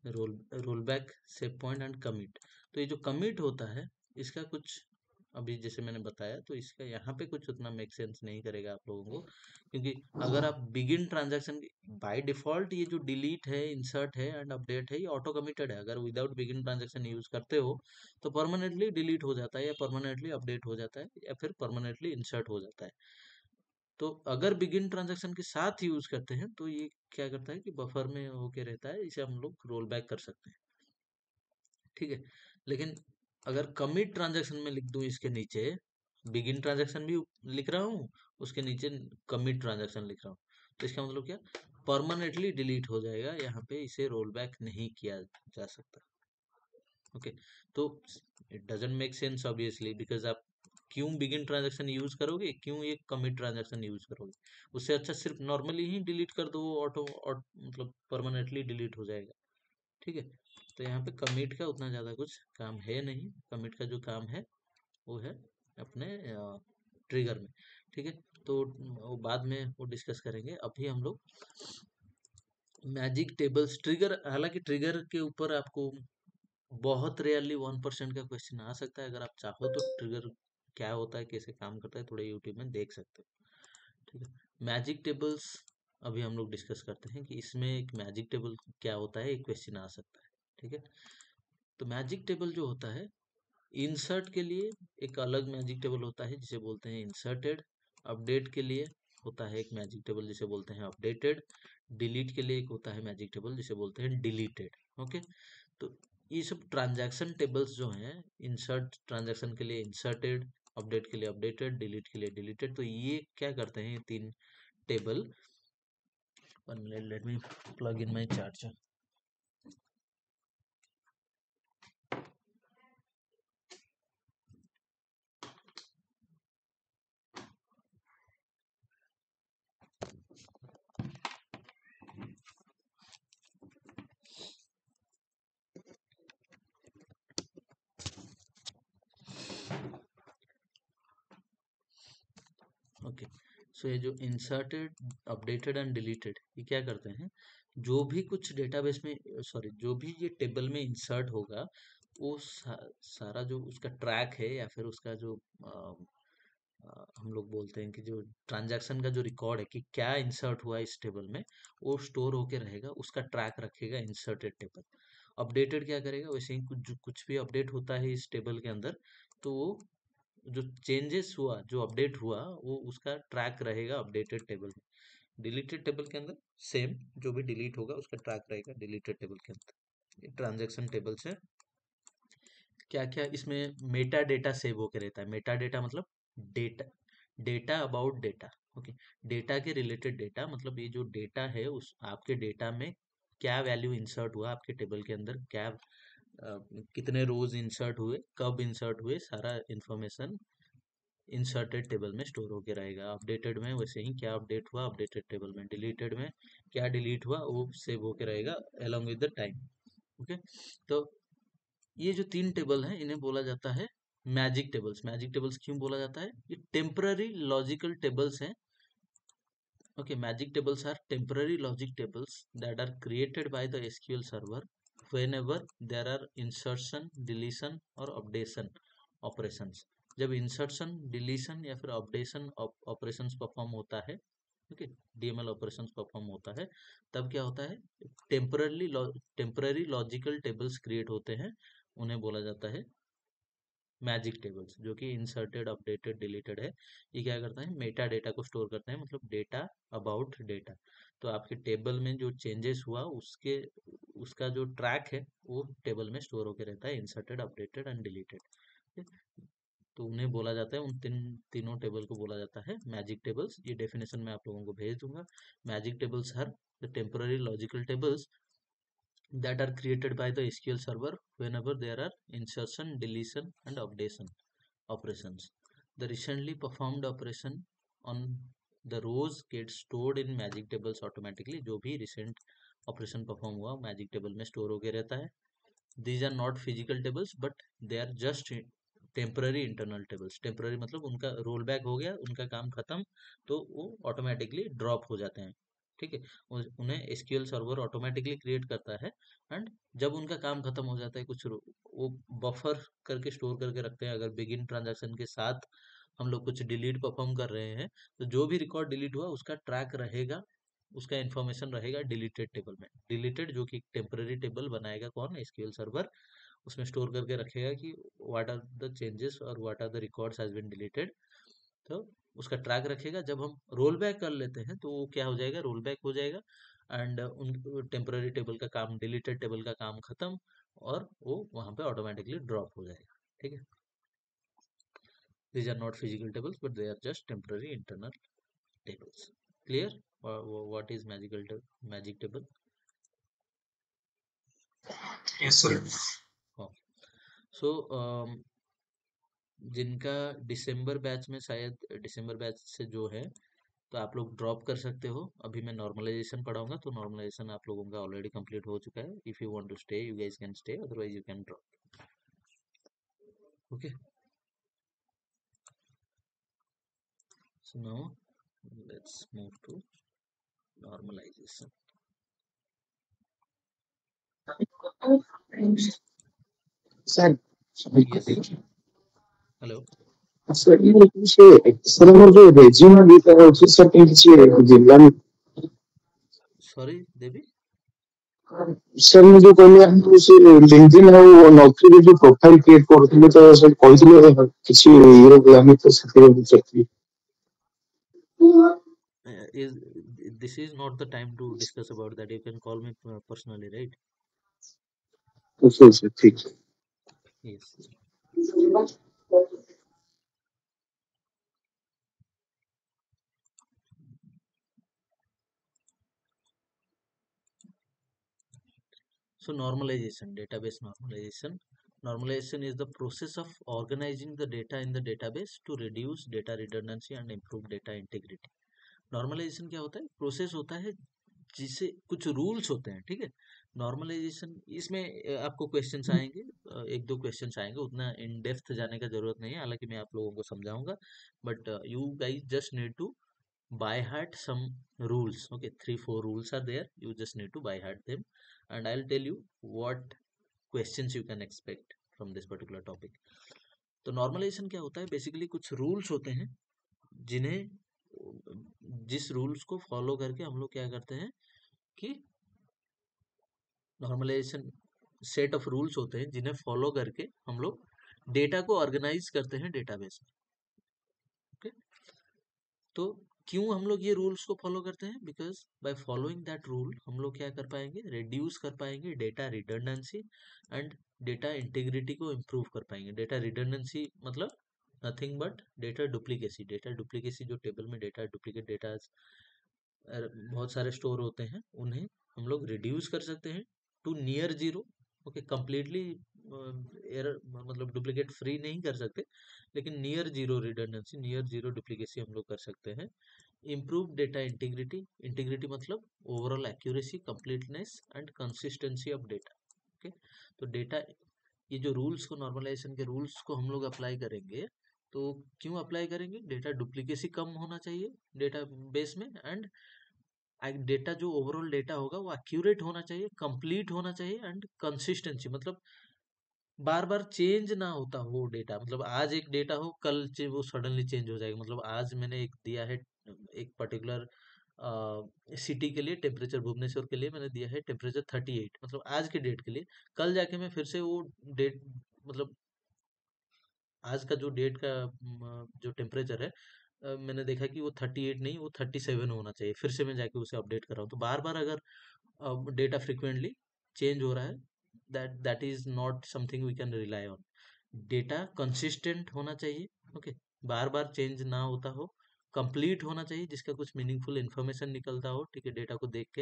[SPEAKER 1] roll back, save point and commit. तो ये जो कमिट होता है, इसका कुछ अभी जैसे मैंने बताया, तो इसका यहाँ पे कुछ उतना मेक सेंस नहीं करेगा आप लोगों को, क्योंकि अगर आप बिगिन ट्रांजैक्शन, बाय डिफॉल्ट ये जो डिलीट है, इंसर्ट है एंड अपडेट है, ये ऑटो कमिटेड है। अगर विदाउट बिगिन ट्रांजैक्शन यूज करते हो तो परमानेंटली डिलीट हो जाता है, या परमानेंटली अपडेट हो जाता है, या फिर परमानेंटली इंसर्ट हो जाता है। तो अगर बिगिन ट्रांजैक्शन के साथ यूज करते हैं तो ये क्या करता है कि बफर में होके रहता है, इसे हम लोग रोल बैक कर सकते हैं। ठीक है, लेकिन अगर कमिट ट्रांजैक्शन में लिख दूं इसके नीचे, बिगिन ट्रांजैक्शन भी लिख रहा हूँ, उसके नीचे कमिट ट्रांजैक्शन लिख रहा हूँ, तो इसका मतलब क्या, परमानेंटली डिलीट हो जाएगा, यहाँ पे इसे रोल बैक नहीं किया जा सकता। ओके, तो it doesn't make sense obviously, because आप क्यों बिगिन ट्रांजैक्शन यूज करोगे, क्यों ये कमिट ट्रांजैक्शन यूज करोगे? उससे अच्छा सिर्फ नॉर्मली ही डिलीट कर दो, ऑटो मतलब परमानेंटली डिलीट हो जाएगा। ठीक है, तो यहाँ पे कमिट का उतना ज़्यादा कुछ काम है नहीं। कमिट का जो काम है वो है अपने ट्रिगर में। ठीक है, तो वो बाद में वो डिस्कस करेंगे। अभी हम लोग मैजिक टेबल्स, ट्रिगर, हालांकि ट्रिगर के ऊपर आपको बहुत रेयरली 1% का क्वेश्चन आ सकता है। अगर आप चाहो तो ट्रिगर क्या होता है, कैसे काम करता है, थोड़े यूट्यूब में देख सकते हो। ठीक है, मैजिक टेबल्स अभी हम लोग डिस्कस करते हैं कि इसमें एक मैजिक टेबल क्या होता है, एक क्वेश्चन आ सकता है। ठीक है, तो मैजिक टेबल जो होता है, इंसर्ट के लिए एक अलग मैजिक टेबल होता है जिसे बोलते हैं इंसर्टेड। अपडेट के लिए होता है एक मैजिक टेबल जिसे बोलते हैं अपडेटेड। डिलीट के लिए एक होता है मैजिक टेबल जिसे बोलते हैं डिलीटेड। ओके, तो ये सब ट्रांजैक्शन टेबल्स जो हैं, इंसर्ट ट्रांजैक्शन के लिए इंसर्टेड, अपडेट के लिए अपडेटेड, डिलीट के लिए डिलीटेड, तो ये क्या करते हैं, ये तीन table. One minute, let me plug in my charger. Okay, so ये जो इंसर्टेड, अपडेटेड एंड डिलीटेड, ये क्या करते हैं, जो भी कुछ डेटाबेस में, सॉरी, जो भी ये टेबल में इंसर्ट होगा, वो सारा जो उसका ट्रैक है, या फिर उसका जो हम लोग बोलते हैं कि जो ट्रांजैक्शन का जो रिकॉर्ड है कि क्या इंसर्ट हुआ इस टेबल में, वो स्टोर होके रहेगा, उसका ट्रैक रखेगा इंसर्टेड टेबल। अपडेटेड क्या करेगा, वैसे ही कुछ भी अपडेट होता है इस टेबल के अंदर, तो वो जो चेंजेस हुआ, जो अपडेट हुआ, वो उसका ट्रैक रहेगा अपडेटेड टेबल में। डिलीटेड टेबल के अंदर सेम, जो भी डिलीट होगा उसका ट्रैक रहेगा डिलीटेड टेबल के अंदर। ये ट्रांजैक्शन टेबल्स है। क्या क्या इसमें मेटा डेटा सेव होकर रहता है। मेटा डेटा मतलब data, data about data. Okay, data के रिलेटेड डेटा, मतलब ये जो डेटा है, उस आपके डेटा में क्या वैल्यू इंसर्ट हुआ आपके टेबल के अंदर, क्या कितने रोज इंसर्ट हुए, कब इंसर्ट हुए, सारा इंफॉर्मेशन इंसर्टेड टेबल में स्टोर होके रहेगा। अपडेटेड में वैसे ही क्या अपडेट हुआ अपडेटेड टेबल में, डिलीटेड में क्या डिलीट हुआ वो सेव होके रहेगा along with the time. Okay, तो ये जो तीन टेबल हैं इन्हें बोला जाता है मैजिक टेबल्स। मैजिक टेबल्स क्यों बोला जाता है, ये टेम्पररी लॉजिकल टेबल्स हैं। Okay, magic tables are temporary logic tables that are created by the SQL server whenever there are insertion, deletion और अपडेशन operations। जब इंसर्शन, डिलीशन या फिर अपडेशन ऑपरेशंस परफॉर्म होता है, ओके, डीएमएल ऑपरेशंस परफॉर्म होता है, तब क्या होता है, टेम्पररी लॉजिकल टेबल्स क्रिएट होते हैं, उन्हें बोला जाता है मैजिक टेबल्स। जो कि इंसर्टेड, अपडेटेड, डिलीटेड है, ये क्या करता है, मेटा डेटा को स्टोर करते हैं, मतलब डेटा अबाउट डेटा। तो आपके टेबल में जो चेंजेस हुआ उसके, उसका जो ट्रैक है वो टेबल में स्टोर होकर रहता है, इंसर्टेड, अपडेटेड एंड डिलीटेड। तो उन्हें बोला जाता है, उन तीनों टेबल को बोला जाता है मैजिक टेबल्स। ये डेफिनेशन मैं आप लोगों को भेज दूंगा। Magic tables are the temporary logical tables that are created by the SQL server whenever there are insertion, deletion, and updation operations. The recently performed operation on the rows gets stored in magic tables automatically। जो भी recent operation perform हुआ magic table में store होके रहता है। These are not physical tables but they are just temporary internal tables. Temporary मतलब उनका role back हो गया, उनका काम खत्म, तो वो ऑटोमेटिकली ड्रॉप हो जाते हैं। ठीक है। उन्हें एसक्यूएल सर्वर ऑटोमेटिकली क्रिएट करता है, एंड जब उनका काम खत्म हो जाता है कुछ वो बफर करके स्टोर करके रखते हैं। अगर बिगिन ट्रांजैक्शन के साथ हम लोग कुछ डिलीट परफॉर्म कर रहे हैं, तो जो भी रिकॉर्ड डिलीट हुआ उसका ट्रैक रहेगा, उसका इन्फॉर्मेशन रहेगा डिलीटेड टेबल में। डिलीटेड जो कि एक टेम्पररी टेबल बनाएगा कौन, एसक्यूएल सर्वर, उसमें स्टोर करके रखेगा कि व्हाट आर द चेंजेस और what are the records has been deleted. तो उसका ट्रैक रखेगा। जब हम रोल बैक कर लेते हैं तो वो क्या हो जाएगा, रोल बैक हो जाएगा, एंड उन टेम्पररी टेबल का काम, डिलीटेड टेबल का काम खत्म, और वो वहां पे ऑटोमेटिकली ड्रॉप हो जाएगा। ठीक है। These are not physical tables, but they are just temporary internal tables. Clear? What is magic table?
[SPEAKER 2] Yes, sir.
[SPEAKER 1] हाँ। So जिनका दिसंबर बैच में, शायद दिसंबर बैच से जो है, तो आप लोग ड्रॉप कर सकते हो। अभी मैं नॉर्मलाइजेशन पढ़ाऊंगा, तो नॉर्मलाइजेशन आप लोगों का ऑलरेडी कंप्लीट हो चुका है। If you want to stay, you guys can stay, otherwise you can drop. Okay, so now let's move to normalization.
[SPEAKER 2] Sir,
[SPEAKER 1] yes, hello.
[SPEAKER 2] sir, sir, ଆମର ଯୋଉ resume ଦିଟା ଅଛି sir କିଛି ଜିଲ୍ଲା
[SPEAKER 1] सॉरी देवी।
[SPEAKER 2] sir ମୁଁ ଯୋଉ କହିଲି ଆମକୁ ସେ LinkedIn ଆଉ Naukri ଯୋଉ ପ୍ରୋଫାଇଲ କ୍ରିଏଟ କରୁଥିଲେ ତ sir କହିଥିଲେ କିଛି ଇଏ ଆମେ ତ ସେଥିରେ ଚାକିରି
[SPEAKER 1] Is this is not the time to discuss about that. You can call me personally, right?
[SPEAKER 2] ଅଛି ଠିକ
[SPEAKER 1] Yes. So normalization, database normalization. Normalization is the process of organizing the data in the database to reduce data redundancy and improve data integrity. Normalization क्या होता है, process होता है जिसे कुछ rules होते हैं। ठीक है। नॉर्मलाइजेशन इसमें आपको क्वेश्चंस आएंगे, एक दो क्वेश्चंस आएंगे, उतना इन डेप्थ जाने का जरूरत नहीं है, हालांकि मैं आप लोगों को समझाऊंगा, but you guys just need to by heart some rules. Okay, 3-4 rules are there, you just need to by heart them, and I'll tell you what questions you can expect from this particular topic. तो normalisation क्या होता है, basically कुछ rules होते हैं जिन्हें, जिस rules को फॉलो करके हम लोग क्या करते हैं कि नॉर्मलाइजेशन सेट ऑफ रूल्स होते हैं जिन्हें फॉलो करके हम लोग डेटा को ऑर्गेनाइज करते हैं डेटाबेस में। ओके, तो क्यों हम लोग ये रूल्स को फॉलो करते हैं, because by following that rule हम लोग क्या कर पाएंगे, रिड्यूस कर पाएंगे data redundancy and data integrity को इम्प्रूव कर पाएंगे। डेटा रिडंडेंसी मतलब nothing but data duplicacy. Data duplicacy, जो टेबल में डेटा डुप्लीकेट डेटा बहुत सारे स्टोर होते हैं, उन्हें हम लोग रिड्यूस कर सकते हैं to near zero. Okay, completely error मतलब डुप्लीकेट फ्री नहीं कर सकते, लेकिन near zero redundancy, near zero duplicacy हम लोग कर सकते हैं। इम्प्रूव डेटा इंटीग्रिटी, इंटीग्रिटी मतलब overall accuracy, completeness and consistency of data. Okay, तो डेटा, ये जो रूल्स को, नॉर्मलाइजेशन के रूल्स को हम लोग अप्लाई करेंगे, तो क्यों अप्लाई करेंगे, डेटा डुप्लीकेसी कम होना चाहिए डेटा बेस में, एंड डेटा जो ओवरऑल डेटा होगा वो एक्यूरेट होना चाहिए, कंप्लीट होना चाहिए, एंड कंसिस्टेंसी मतलब बार बार चेंज ना होता हो डेटा। मतलब आज एक डेटा हो, कल वो सडनली चेंज हो जाएगा। मतलब आज मैंने एक दिया है, एक पर्टिकुलर सिटी के लिए टेम्परेचर, भुवनेश्वर के लिए मैंने दिया है टेम्परेचर 38, मतलब आज के डेट के लिए। कल जाके मैं फिर से वो डेट, मतलब आज का जो डेट का जो टेम्परेचर है, मैंने देखा कि वो 38 नहीं, वो 37 होना चाहिए। फिर से मैं जाके उसे अपडेट कर रहा हूँ। तो बार बार अगर डेटा फ्रिक्वेंटली चेंज हो रहा है, that is not something we can rely on. Data consistent होना चाहिए। ओके, बार बार चेंज ना होता हो, कंप्लीट होना चाहिए, जिसका कुछ मीनिंगफुल इन्फॉर्मेशन निकलता हो, ठीक है, डेटा को देख के,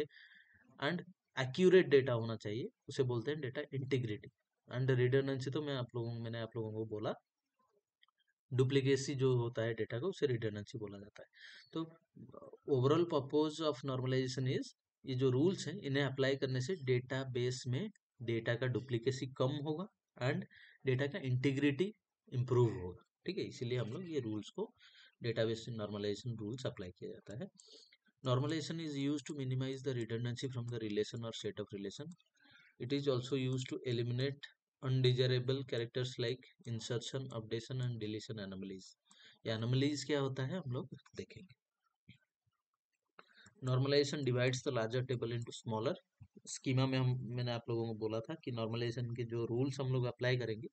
[SPEAKER 1] एंड एक्यूरेट डेटा होना चाहिए, उसे बोलते हैं डेटा इंटीग्रिटी। एंड रिडंडेंसी तो मैंने आप लोगों को बोला, डुप्लीकेसी जो होता है डेटा का, उसे रिडंडेंसी बोला जाता है। तो overall purpose of normalization is, ये जो रूल्स हैं इन्हें अप्लाई करने से डेटा बेस में डेटा का डुप्लीकेसी कम होगा, एंड डेटा का इंटीग्रिटी इंप्रूव होगा। ठीक है, इसीलिए हम लोग ये रूल्स को, डेटाबेस नॉर्मलाइजेशन रूल्स अप्लाई किया जाता है। Normalization is used to minimize the redundancy from the relation or set of relation. It is also used to eliminate undesirable characters like insertion, updation and deletion anomalies. ये anomalies क्या होता है हम लोग देखेंगे. Normalization divides the larger table into smaller. Schema में मैंने आप लोगों को बोला था कि नॉर्मलाइजेशन के जो रूल्स हम लोग अप्लाई करेंगे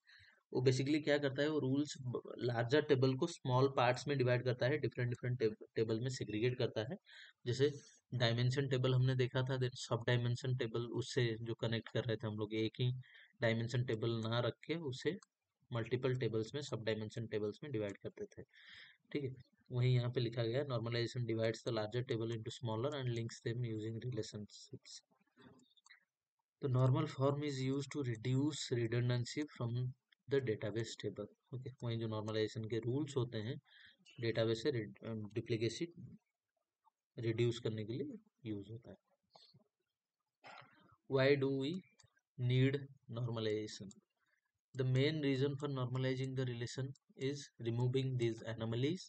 [SPEAKER 1] वो बेसिकली क्या करता है, वो रूल्स लार्जर टेबल को स्मॉल पार्ट्स में डिवाइड करता है, डिफरेंट डिफरेंट टेबल में सेग्रीगेट करता है. जैसे डायमेंशन टेबल हमने देखा था, देन सब डायमेंशन टेबल उससे जो कनेक्ट कर रहे थे हम लोग, एक ही डायमेंशन टेबल ना रख के उसे मल्टीपल टेबल्स में, सब डायमेंशन टेबल्स में डिवाइड करते थे. ठीक है, वही यहाँ पे लिखा गया, normalization divides the larger table into smaller and links them using relationships. The normal form is used to reduce redundancy from the database table. Okay, वही जो नॉर्मलाइजेशन के रूल्स होते हैं डेटाबेस से डुप्लीकेसी रिड्यूस करने के लिए यूज होता है. Why do we need normalization? The main reason for normalizing the relation is removing these anomalies.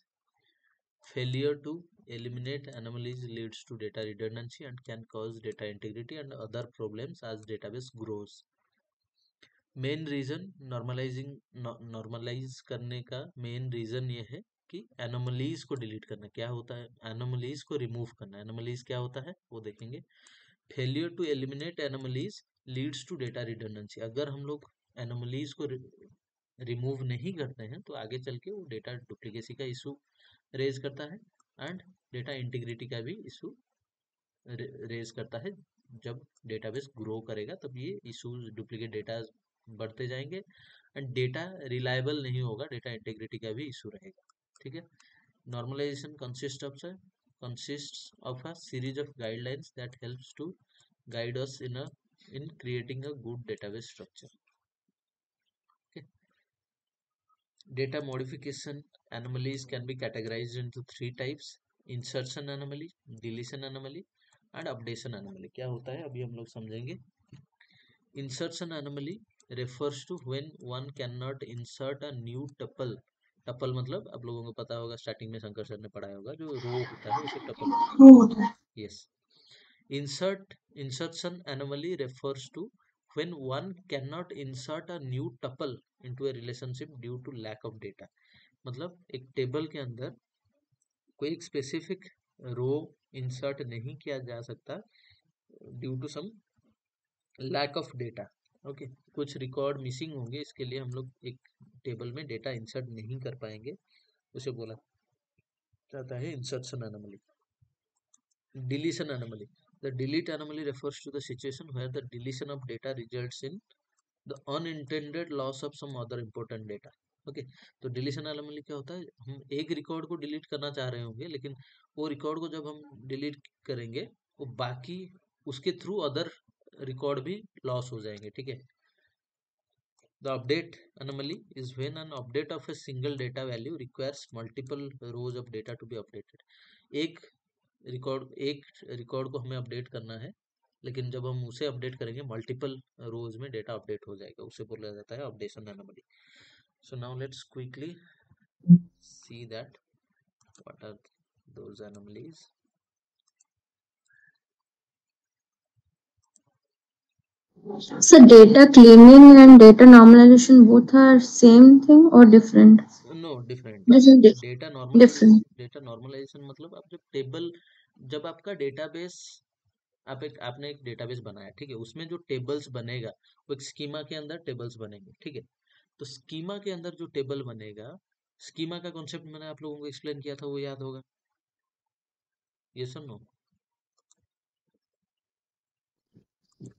[SPEAKER 1] Failure to eliminate anomalies leads to data redundancy and can cause data integrity and other problems as database grows. Main reason normalize करने का main reason ये है कि anomalies को delete करना. क्या होता है, एनोमलीज को रिमूव करना. एनोमलीज क्या होता है वो देखेंगे. Failure to eliminate anomalies leads to data redundancy. अगर हम लोग एनोमलीज को रिमूव नहीं करते हैं तो आगे चल के वो डेटा डुप्लीकेसी का इशू रेज करता है एंड डेटा इंटीग्रिटी का भी इशू रेज करता है. जब डेटाबेस ग्रो करेगा तब ये इशूज, डुप्लीकेट डेटा बढ़ते जाएंगे एंड डेटा रिलायबल नहीं होगा, डेटा इंटीग्रिटी का भी इशू रहेगा. ठीक है, normalisation consists of a series of guidelines that helps to guide us in creating a good database structure. Okay. Data modification anomalies can be categorized into three types: insertion anomaly, deletion anomaly and updation anomaly. क्या होता है अभी हम लोग समझेंगे. Insertion anomaly refers to when one cannot insert a new tuple. Tuple मतलब आप लोगों को पता होगा, स्टार्टिंग में शंकर सर ने पढ़ाया होगा, जो रो होता है उसे टपल बोलते हैं. Yes. Insertion anomaly refers to when one cannot insert a new tuple into a relationship due to lack of data. मतलब एक टेबल के अंदर कोई एक स्पेसिफिक रो इंसर्ट नहीं किया जा सकता due to some lack of data. Okay, कुछ रिकॉर्ड मिसिंग होंगे, इसके लिए हम लोग एक टेबल में डेटा इंसर्ट नहीं कर पाएंगे, उसे बोला जाता है insertion anomaly. Deletion anomaly. The delete anomaly refers to the situation where the deletion of data results in the unintended loss of some other important data. Okay, तो डिलीशन एनोमली क्या होता है, हम एक रिकॉर्ड को डिलीट करना चाह रहे होंगे लेकिन वो रिकॉर्ड को जब हम डिलीट करेंगे वो बाकी उसके थ्रू अदर रिकॉर्ड भी लॉस हो जाएंगे. ठीक है. The update anomaly is when an update of a single data value requires multiple rows of data to be updated. एक रिकॉर्ड को हमें अपडेट करना है लेकिन जब हम उसे अपडेट करेंगे मल्टीपल रोज में डेटा अपडेट हो जाएगा, उसे बोला जाता है updation anomaly. So now let's quickly see that what are those anomalies.
[SPEAKER 3] So data cleaning and data normalization both are same thing or different?
[SPEAKER 1] No, different.
[SPEAKER 3] Different.
[SPEAKER 1] Data normalization मतलब आप जब आपका डेटाबेस, आपने एक डेटाबेस बनाया, ठीक है, उसमें जो टेबल्स बनेगा वो एक स्कीमा के अंदर टेबल्स बनेंगे. ठीक है, तो स्कीमा के अंदर जो टेबल बनेगा, स्कीमा का कॉन्सेप्ट मैंने आप लोगों को एक्सप्लेन किया था, वो याद होगा. ये सुनो,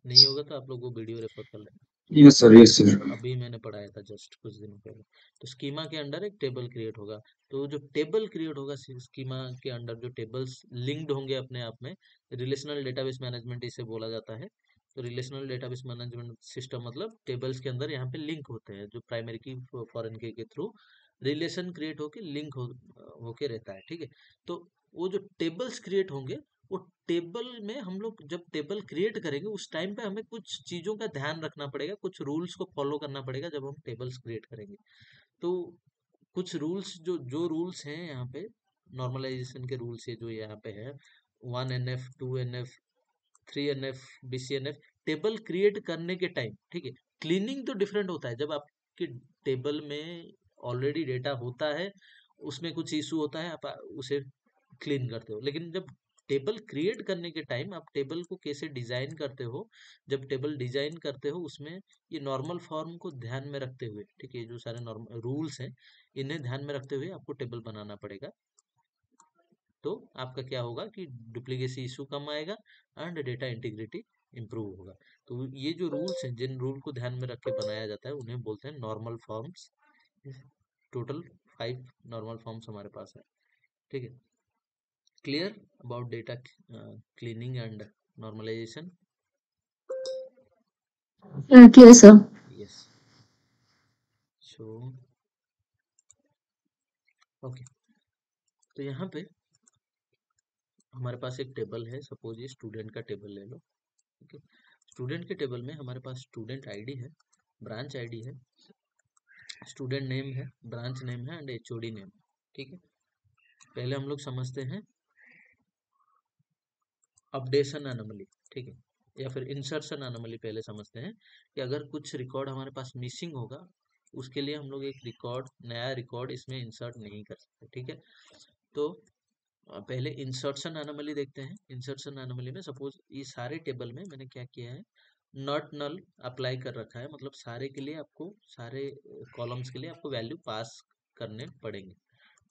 [SPEAKER 1] नहीं होगा तो आप लोग वो वीडियो रेफर कर लें.
[SPEAKER 2] Yes sir, yes sir.
[SPEAKER 1] अभी मैंने पढ़ाया था जस्ट कुछ दिनों पहले. तो स्कीमा के अंडर एक टेबल क्रिएट होगा, तो जो टेबल क्रिएट होगा स्कीमा के अंडर, जो टेबल्स लिंक्ड होंगे अपने आप में, रिलेशनल डेटाबेस मैनेजमेंट इसे बोला जाता है. तो रिलेशनल डेटाबेस मैनेजमेंट सिस्टम मतलब टेबल्स के अंदर यहाँ पे लिंक होते हैं, जो प्राइमरी की फॉरेन की के थ्रू रिलेशन क्रिएट होके लिंक होके रहता है. ठीक है, तो वो जो टेबल्स क्रिएट होंगे, वो टेबल में हम लोग जब टेबल क्रिएट करेंगे उस टाइम पे हमें कुछ चीजों का ध्यान रखना पड़ेगा, कुछ रूल्स को फॉलो करना पड़ेगा जब हम टेबल्स क्रिएट करेंगे. तो कुछ रूल्स जो जो रूल्स हैं यहाँ पे, नॉर्मलाइजेशन के रूल्स ये जो यहाँ पे है, 1NF 2NF 3NF BCNF table create करने के टाइम, ठीक है। क्लीनिंग तो डिफरेंट होता है, जब आपके टेबल में ऑलरेडी डेटा होता है, उसमें कुछ इशू होता है, आप उसे क्लीन करते हो। लेकिन जब टेबल क्रिएट करने के टाइम आप टेबल को कैसे डिजाइन करते हो, जब टेबल डिजाइन करते हो उसमें ये नॉर्मल फॉर्म को ध्यान में रखते हुए, ठीक है, जो सारे नॉर्मल रूल्स हैं इन्हें ध्यान में रखते हुए आपको टेबल बनाना पड़ेगा। तो आपका क्या होगा कि डुप्लीकेसी इशू कम आएगा एंड डेटा इंटीग्रिटी इंप्रूव होगा। तो ये जो रूल्स हैं, जिन रूल को ध्यान में रख के बनाया जाता है उन्हें बोलते हैं normal forms. Total 5 normal forms हमारे पास है, ठीक है। Clear about data cleaning and normalization?
[SPEAKER 3] Clear, sir.
[SPEAKER 1] Yes. So okay, तो यहाँ पे हमारे पास एक टेबल है, सपोज ये स्टूडेंट का टेबल ले लो, ओके। स्टूडेंट के टेबल में हमारे पास स्टूडेंट आईडी है, ब्रांच आईडी है, स्टूडेंट नेम है, ब्रांच नेम है एंड एचओडी नेम, ठीक है। पहले हम लोग समझते हैं अपडेशन एनोमली, ठीक है, या फिर इंसर्शन एनोमली। पहले समझते हैं कि अगर कुछ रिकॉर्ड हमारे पास मिसिंग होगा, उसके लिए हम लोग एक रिकॉर्ड, नया रिकॉर्ड इसमें इंसर्ट नहीं कर सकते, ठीक है। तो पहले इंसर्शन एनोमली देखते हैं। इंसर्शन एनोमली में सपोज ये सारे टेबल में मैंने क्या किया है, नॉट नल अप्लाई कर रखा है, मतलब सारे के लिए आपको, सारे कॉलम्स के लिए आपको वैल्यू पास करने पड़ेंगे,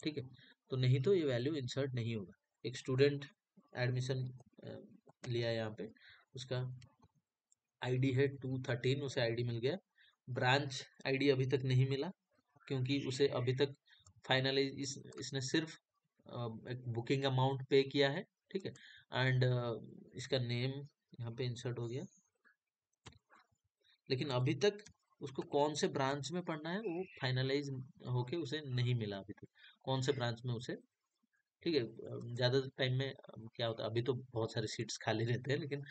[SPEAKER 1] ठीक है। तो नहीं तो ये वैल्यू इंसर्ट नहीं होगा। एक स्टूडेंट एडमिशन लिया यहाँ पे, उसका आईडी है 213, उसे आईडी मिल गया। ब्रांच आईडी अभी तक नहीं मिला क्योंकि उसे अभी तक फाइनलाइज इसने सिर्फ एक बुकिंग अमाउंट पे किया है, ठीक है। एंड इसका नेम यहाँ पे इंसर्ट हो गया, लेकिन अभी तक उसको कौन से ब्रांच में पढ़ना है वो फाइनलाइज होके उसे नहीं मिला अभी तक, कौन से ब्रांच में उसे, ठीक है। ज़्यादा टाइम में क्या होता है, अभी तो बहुत सारे सीट्स खाली रहते हैं, लेकिन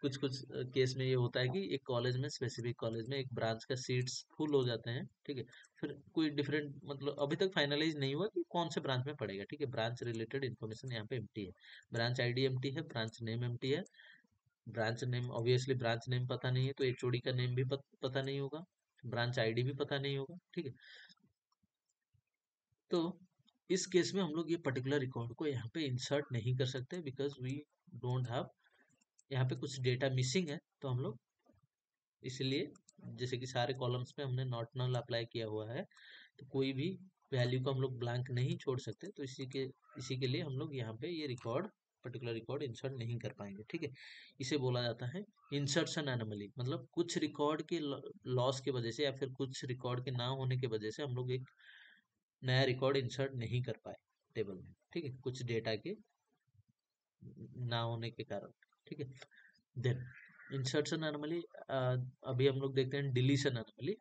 [SPEAKER 1] कुछ कुछ केस में ये होता है कि एक कॉलेज में, स्पेसिफिक कॉलेज में एक ब्रांच का सीट्स फुल हो जाते हैं, ठीक है। फिर कोई डिफरेंट, मतलब अभी तक फाइनलाइज नहीं हुआ कि कौन से ब्रांच में पड़ेगा, ठीक है। ब्रांच रिलेटेड इन्फॉर्मेशन यहाँ पे एम्प्टी है, ब्रांच आईडी एम्प्टी है, ब्रांच नेम एम्प्टी है। Branch name, obviously branch name पता नहीं है तो एचओडी का नेम भी पता नहीं होगा, ब्रांच आईडी भी पता नहीं होगा, ठीक है। तो इस केस में हम लोग ये पर्टिकुलर रिकॉर्ड को यहाँ पे इंसर्ट नहीं कर सकते, बिकॉज वी डोंट हैव, यहाँ पे कुछ डेटा मिसिंग है, तो हम लोग इसलिए, जैसे कि सारे कॉलम्स पे हमने नॉट नल अप्लाई किया हुआ है, तो कोई भी वैल्यू को हम लोग ब्लैंक नहीं छोड़ सकते, तो इसी के लिए हम लोग यहाँ पे ये रिकॉर्ड, पर्टिकुलर रिकॉर्ड इंसर्ट नहीं कर पाएंगे, ठीक है। इसे बोला जाता है इंसर्शन एनोमली, मतलब कुछ रिकॉर्ड के लॉस की वजह से या फिर कुछ रिकॉर्ड के ना होने की वजह से हम लोग एक नया रिकॉर्ड इंसर्ट नहीं कर पाए टेबल में, ठीक है, कुछ डेटा के ना होने के कारण, ठीक है। देन इंसर्शन एनोमली, अभी हम लोग देखते हैं डिलीशन एनोमली।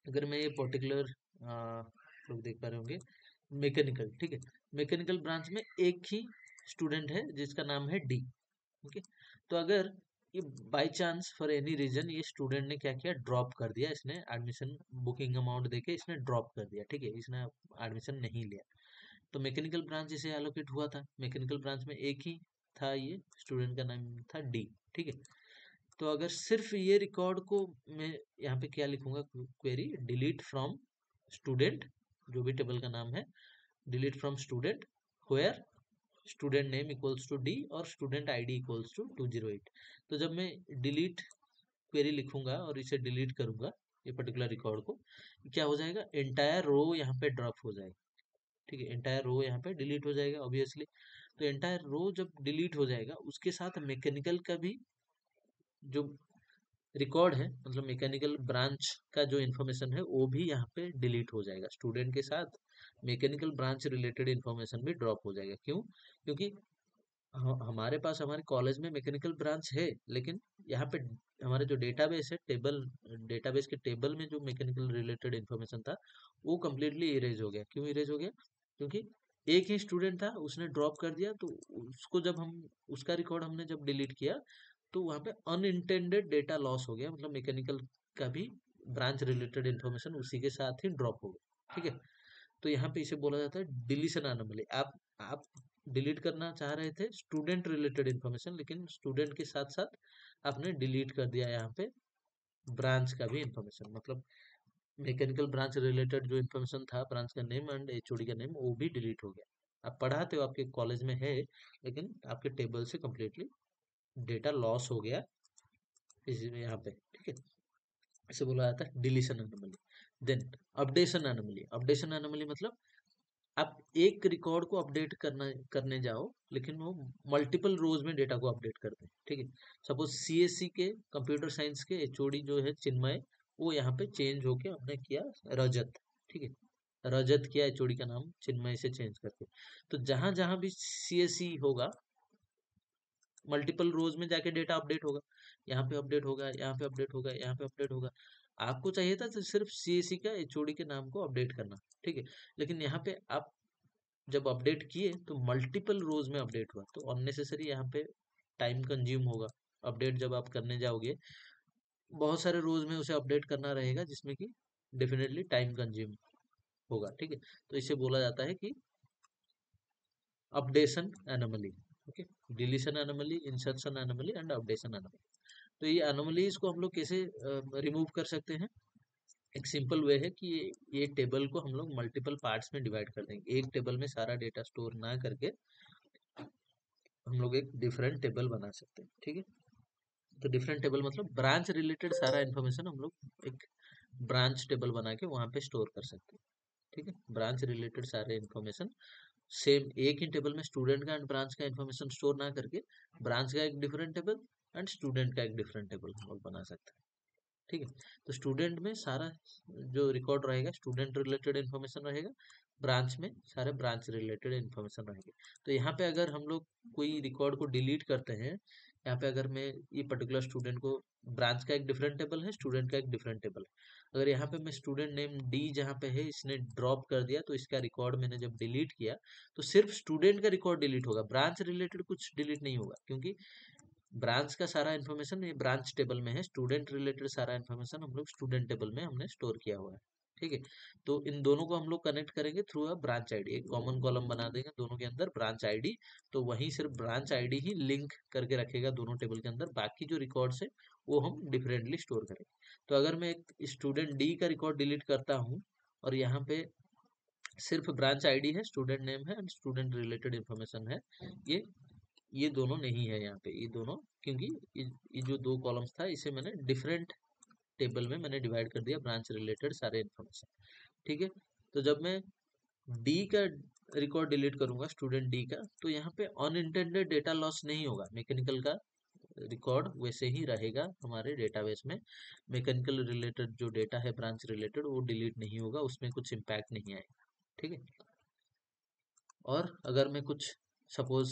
[SPEAKER 1] अगर मैं ये पर्टिकुलर लोग देख पा रहे होंगे, मैकेनिकल, ठीक है, मैकेनिकल ब्रांच में एक ही स्टूडेंट है जिसका नाम है डी, ओके। तो अगर ये by chance for any reason ये स्टूडेंट ने क्या किया, ड्रॉप कर दिया, इसने एडमिशन बुकिंग अमाउंट देके इसने ड्रॉप कर दिया, ठीक है, इसने एडमिशन नहीं लिया, तो मैकेनिकल ब्रांच इसे एलोकेट हुआ था, मैकेनिकल ब्रांच में एक ही था, ये स्टूडेंट का नाम था डी, ठीक है। तो अगर सिर्फ ये रिकॉर्ड को मैं यहाँ पे क्या लिखूंगा, क्वेरी डिलीट फ्रॉम स्टूडेंट, जो भी टेबल का नाम है, delete from student where student name equals to D और स्टूडेंट आईडी इक्वल्स टू 208। तो जब मैं डिलीट क्वेरी लिखूंगा और इसे डिलीट करूंगा, ये पर्टिकुलर रिकॉर्ड को, क्या हो जाएगा, एंटायर रो यहाँ पे ड्रॉप हो जाएगा, ठीक है, एंटायर रो यहाँ पे डिलीट हो जाएगा ऑब्वियसली। तो एंटायर रो जब डिलीट हो जाएगा उसके साथ मैकेनिकल का भी जो रिकॉर्ड है, मतलब मैकेनिकल ब्रांच का जो इन्फॉर्मेशन है वो भी यहाँ पे डिलीट हो जाएगा, स्टूडेंट के साथ मैकेनिकल ब्रांच रिलेटेड इन्फॉर्मेशन भी ड्रॉप हो जाएगा। क्यों? क्योंकि हमारे पास हमारे कॉलेज में मैकेनिकल ब्रांच है, लेकिन यहाँ पे हमारे जो डेटाबेस है, डेटाबेस के टेबल में जो मैकेनिकल रिलेटेड इन्फॉर्मेशन था वो कम्प्लीटली इरेज हो गया। क्यों इरेज हो गया? क्योंकि एक ही स्टूडेंट था, उसने ड्रॉप कर दिया, तो उसको जब हम उसका रिकॉर्ड हमने जब डिलीट किया तो वहाँ पे अनइंटेंडेड डेटा लॉस हो गया, मतलब मैकेनिकल का भी ब्रांच रिलेटेड इन्फॉर्मेशन उसी के साथ ही ड्रॉप हो गया, ठीक है। तो यहाँ पे इसे बोला जाता है डिलीशन एनोमली। आप डिलीट करना चाह रहे थे स्टूडेंट रिलेटेड इन्फॉर्मेशन, लेकिन स्टूडेंट के साथ साथ आपने डिलीट कर दिया यहाँ पे ब्रांच का भी इन्फॉर्मेशन, मतलब मैकेनिकल ब्रांच रिलेटेड जो इन्फॉर्मेशन था, ब्रांच का नेम एंड एचओडी का नेम, वो भी डिलीट हो गया। आप पढ़ाते हो, आपके कॉलेज में है, लेकिन आपके टेबल से कंप्लीटली डेटा लॉस हो गया इस यहाँ पे, ठीक है। इसे बोला जाता है deletion anomaly. Then updation anomaly. Updation anomaly मतलब आप एक रिकॉर्ड को अपडेट करने जाओ, लेकिन वो मल्टीपल रोज में डेटा को अपडेट करते हैं, ठीक है। सपोज सीएससी के कंप्यूटर साइंस के एचओडी जो है चिन्मय, वो यहाँ पे चेंज होके हमने किया रजत, ठीक है। रजत किया एचओडी का नाम चिन्मय से चेंज करके। तो जहां जहां भी सीएससी होगा, मल्टीपल रोज में जाके डेटा अपडेट होगा, यहाँ पे अपडेट होगा, यहाँ पे अपडेट होगा, यहाँ पे अपडेट होगा। आपको चाहिए था तो सिर्फ सीएससी का एचओडी के नाम को अपडेट करना, ठीक है। लेकिन यहाँ पे आप जब अपडेट किए तो मल्टीपल रोज में अपडेट हुआ, तो अननेसेसरी यहाँ पे टाइम कंज्यूम होगा। अपडेट जब आप करने जाओगे, बहुत सारे रोज में उसे अपडेट करना रहेगा, जिसमें कि डेफिनेटली टाइम कंज्यूम होगा, ठीक है। तो इसे बोला जाता है कि updation anomaly, okay. Deletion anomaly, insertion anomaly and updation anomaly. तो ये एनोमलीज को हम लोग कैसे रिमूव कर सकते हैं? एक सिंपल वे है कि ये टेबल को हम लोग मल्टीपल पार्ट्स में डिवाइड कर देंगे। एक टेबल में सारा डेटा स्टोर ना करके हम लोग एक डिफरेंट टेबल बना सकते हैं, ठीक है। तो डिफरेंट टेबल मतलब ब्रांच रिलेटेड सारा इन्फॉर्मेशन हम लोग एक ब्रांच टेबल बना के वहां पे स्टोर कर सकते हैं, ठीक है। ब्रांच रिलेटेड सारे इन्फॉर्मेशन सेम एक ही टेबल में स्टूडेंट का एंड ब्रांच का इन्फॉर्मेशन स्टोर ना करके ब्रांच का एक डिफरेंट टेबल एंड स्टूडेंट का एक डिफरेंट टेबल हम लोग बना सकते हैं, ठीक है। तो स्टूडेंट में सारा जो रिकॉर्ड रहेगा स्टूडेंट रिलेटेड इन्फॉर्मेशन रहेगा, ब्रांच में सारे ब्रांच रिलेटेड इन्फॉर्मेशन रहेंगे। तो यहाँ पे अगर हम लोग कोई रिकॉर्ड को डिलीट करते हैं, यहाँ पे अगर मैं ये पर्टिकुलर स्टूडेंट को, ब्रांच का एक डिफरेंट टेबल है, स्टूडेंट का एक डिफरेंट टेबल है, अगर यहाँ पे मैं स्टूडेंट नेम डी जहाँ पे है इसने ड्रॉप कर दिया, तो इसका रिकॉर्ड मैंने जब डिलीट किया तो सिर्फ स्टूडेंट का रिकॉर्ड डिलीट होगा, ब्रांच रिलेटेड कुछ डिलीट नहीं होगा, क्योंकि ब्रांच का सारा इन्फॉर्मेशन ये ब्रांच टेबल में है, स्टूडेंट रिलेटेड सारा इन्फॉर्मेशन हम लोग स्टूडेंट टेबल में हमने स्टोर किया हुआ है, ठीक है। तो इन दोनों को हम लोग कनेक्ट करेंगे थ्रू अ ब्रांच आईडी, एक कॉमन कॉलम बना देंगे दोनों के अंदर ब्रांच आईडी, तो वहीं सिर्फ ब्रांच आईडी ही लिंक करके रखेगा दोनों टेबल के अंदर, बाकी जो रिकॉर्ड्स है वो हम डिफरेंटली स्टोर करेंगे। तो अगर मैं एक स्टूडेंट डी का रिकॉर्ड डिलीट करता हूँ और यहाँ पे सिर्फ ब्रांच आईडी है, स्टूडेंट नेम है एंड स्टूडेंट रिलेटेड इन्फॉर्मेशन है, ये ये दोनों नहीं है यहाँ पे, ये दोनों, क्योंकि ये जो दो कॉलम्स था इसे मैंने डिफरेंट टेबल में मैंने डिवाइड कर दिया ब्रांच रिलेटेड सारे इन्फॉर्मेशन, ठीक है। तो जब मैं डी का रिकॉर्ड डिलीट करूंगा स्टूडेंट डी का, तो यहाँ पे अनइंटेंडेड डेटा लॉस नहीं होगा, मैकेनिकल का रिकॉर्ड वैसे ही रहेगा हमारे डेटाबेस में, मैकेनिकल रिलेटेड जो डेटा है ब्रांच रिलेटेड वो डिलीट नहीं होगा, उसमें कुछ इम्पैक्ट नहीं आएगा, ठीक है। और अगर मैं कुछ सपोज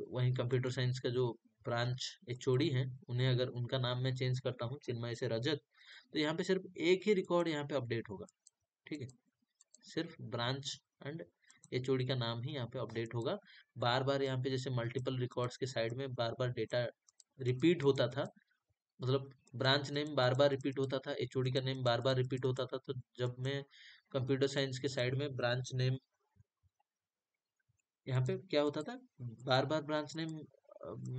[SPEAKER 1] वहीं कंप्यूटर साइंस का जो ब्रांच एचओडी है, उन्हें अगर उनका नाम मैं चेंज करता हूँ चिन्मय से रजत, तो यहाँ पे सिर्फ एक ही रिकॉर्ड यहाँ पे अपडेट होगा, ठीक है। सिर्फ ब्रांच एंड एचओडी का नाम ही यहाँ पे अपडेट होगा। बार बार यहाँ पे जैसे मल्टीपल रिकॉर्ड्स के साइड में बार बार डेटा रिपीट होता था, मतलब ब्रांच नेम बार बार रिपीट होता था, एचओडी का नेम बार बार रिपीट होता था, तो जब मैं कंप्यूटर साइंस के साइड में ब्रांच नेम, यहाँ पे क्या होता था, बार बार ब्रांच नेम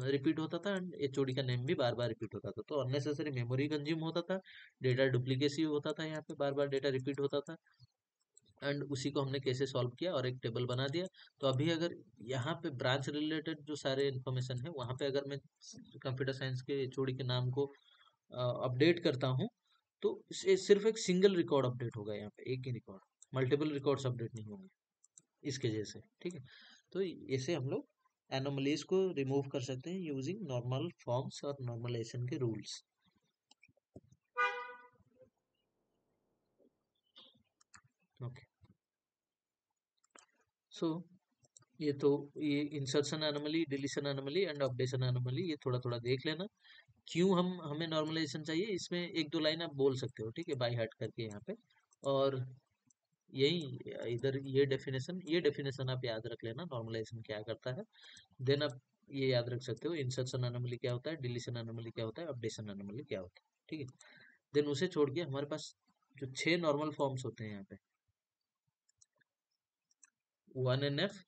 [SPEAKER 1] रिपीट होता था एंड एचओडी का नेम भी बार बार रिपीट होता था, तो अननेसेसरी मेमोरी कंज्यूम होता था, डेटा डुप्लीकेसी होता था, यहाँ पे बार बार डेटा रिपीट होता था। एंड उसी को हमने कैसे सॉल्व किया और एक टेबल बना दिया। तो अभी अगर यहाँ पे ब्रांच रिलेटेड जो सारे इन्फॉर्मेशन है वहाँ पे अगर मैं कंप्यूटर साइंस के एचओडी के नाम को अपडेट करता हूँ, तो सिर्फ एक सिंगल रिकॉर्ड अपडेट होगा, यहाँ पे एक ही रिकॉर्ड, मल्टीपल रिकॉर्ड्स अपडेट नहीं होंगे इसके जैसे, ठीक है। तो ऐसे हम लोग एनोमलीज को रिमूव कर सकते हैं यूजिंग नॉर्मल फॉर्म्स और नॉर्मलाइजेशन के रूल्स, ओके। सो ये insertion anomaly, deletion anomaly and updation anomaly ये थोड़ा थोड़ा देख लेना। क्यों हमें नॉर्मलाइजेशन चाहिए, इसमें एक दो लाइन आप बोल सकते हो, ठीक है, बाय हार्ट करके यहाँ पे। और यही इधर ये डेफिनेशन आप याद रख लेना, नॉर्मलाइजेशन क्या करता है। देन आप ये याद रख सकते हो इंसर्शन एनोमली क्या होता है, डिलीशन एनोमली क्या होता है, अपडेशन एनोमली क्या होता है, ठीक है। देन उसे छोड़ के हमारे पास जो 6 नॉर्मल फॉर्म्स होते हैं यहाँ पे, 1NF,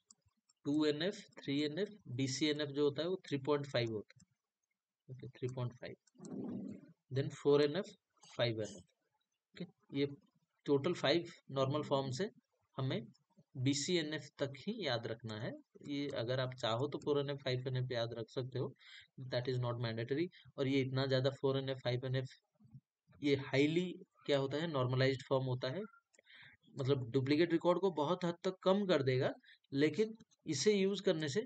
[SPEAKER 1] 2NF 3NF BCNF जो होता है वो 3.5 होता है, okay 3.5, then 4NF 5NF, okay. ये टोटल 5 नॉर्मल फॉर्म से हमें BCNF तक ही याद रखना है। ये अगर आप चाहो तो 4NF 5NF याद रख सकते हो, दैट इज नॉट मैंडेटरी। और ये इतना ज़्यादा 4NF 5NF ये हाईली क्या होता है, नॉर्मलाइज्ड फॉर्म होता है, मतलब डुप्लीकेट रिकॉर्ड को बहुत हद तक कम कर देगा, लेकिन इसे यूज करने से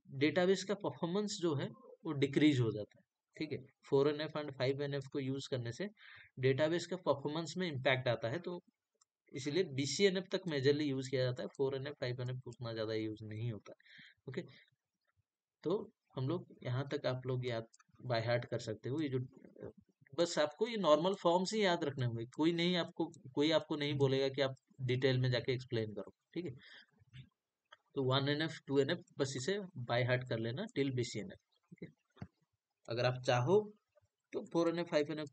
[SPEAKER 1] डेटाबेस का परफॉर्मेंस जो है वो डिक्रीज हो जाता है, ठीक है। 4NF एंड 5NF को यूज करने से डेटाबेस का परफॉर्मेंस में इम्पैक्ट आता है, तो इसीलिए BCNF तक मेजरली यूज किया जाता है, 4NF 5NF उतना ज्यादा यूज नहीं होता है, ओके। तो हम लोग यहाँ तक आप लोग याद बाय हार्ट कर सकते हो। ये जो बस आपको ये नॉर्मल फॉर्म्स ही याद रखने होंगे, कोई आपको नहीं बोलेगा कि आप डिटेल में जाके एक्सप्लेन करो, ठीक है। तो 1NF 2NF बस इसे बाय हार्ट कर लेना टिल BCNF, ठीक है। अगर आप चाहो तो 4NF 5NF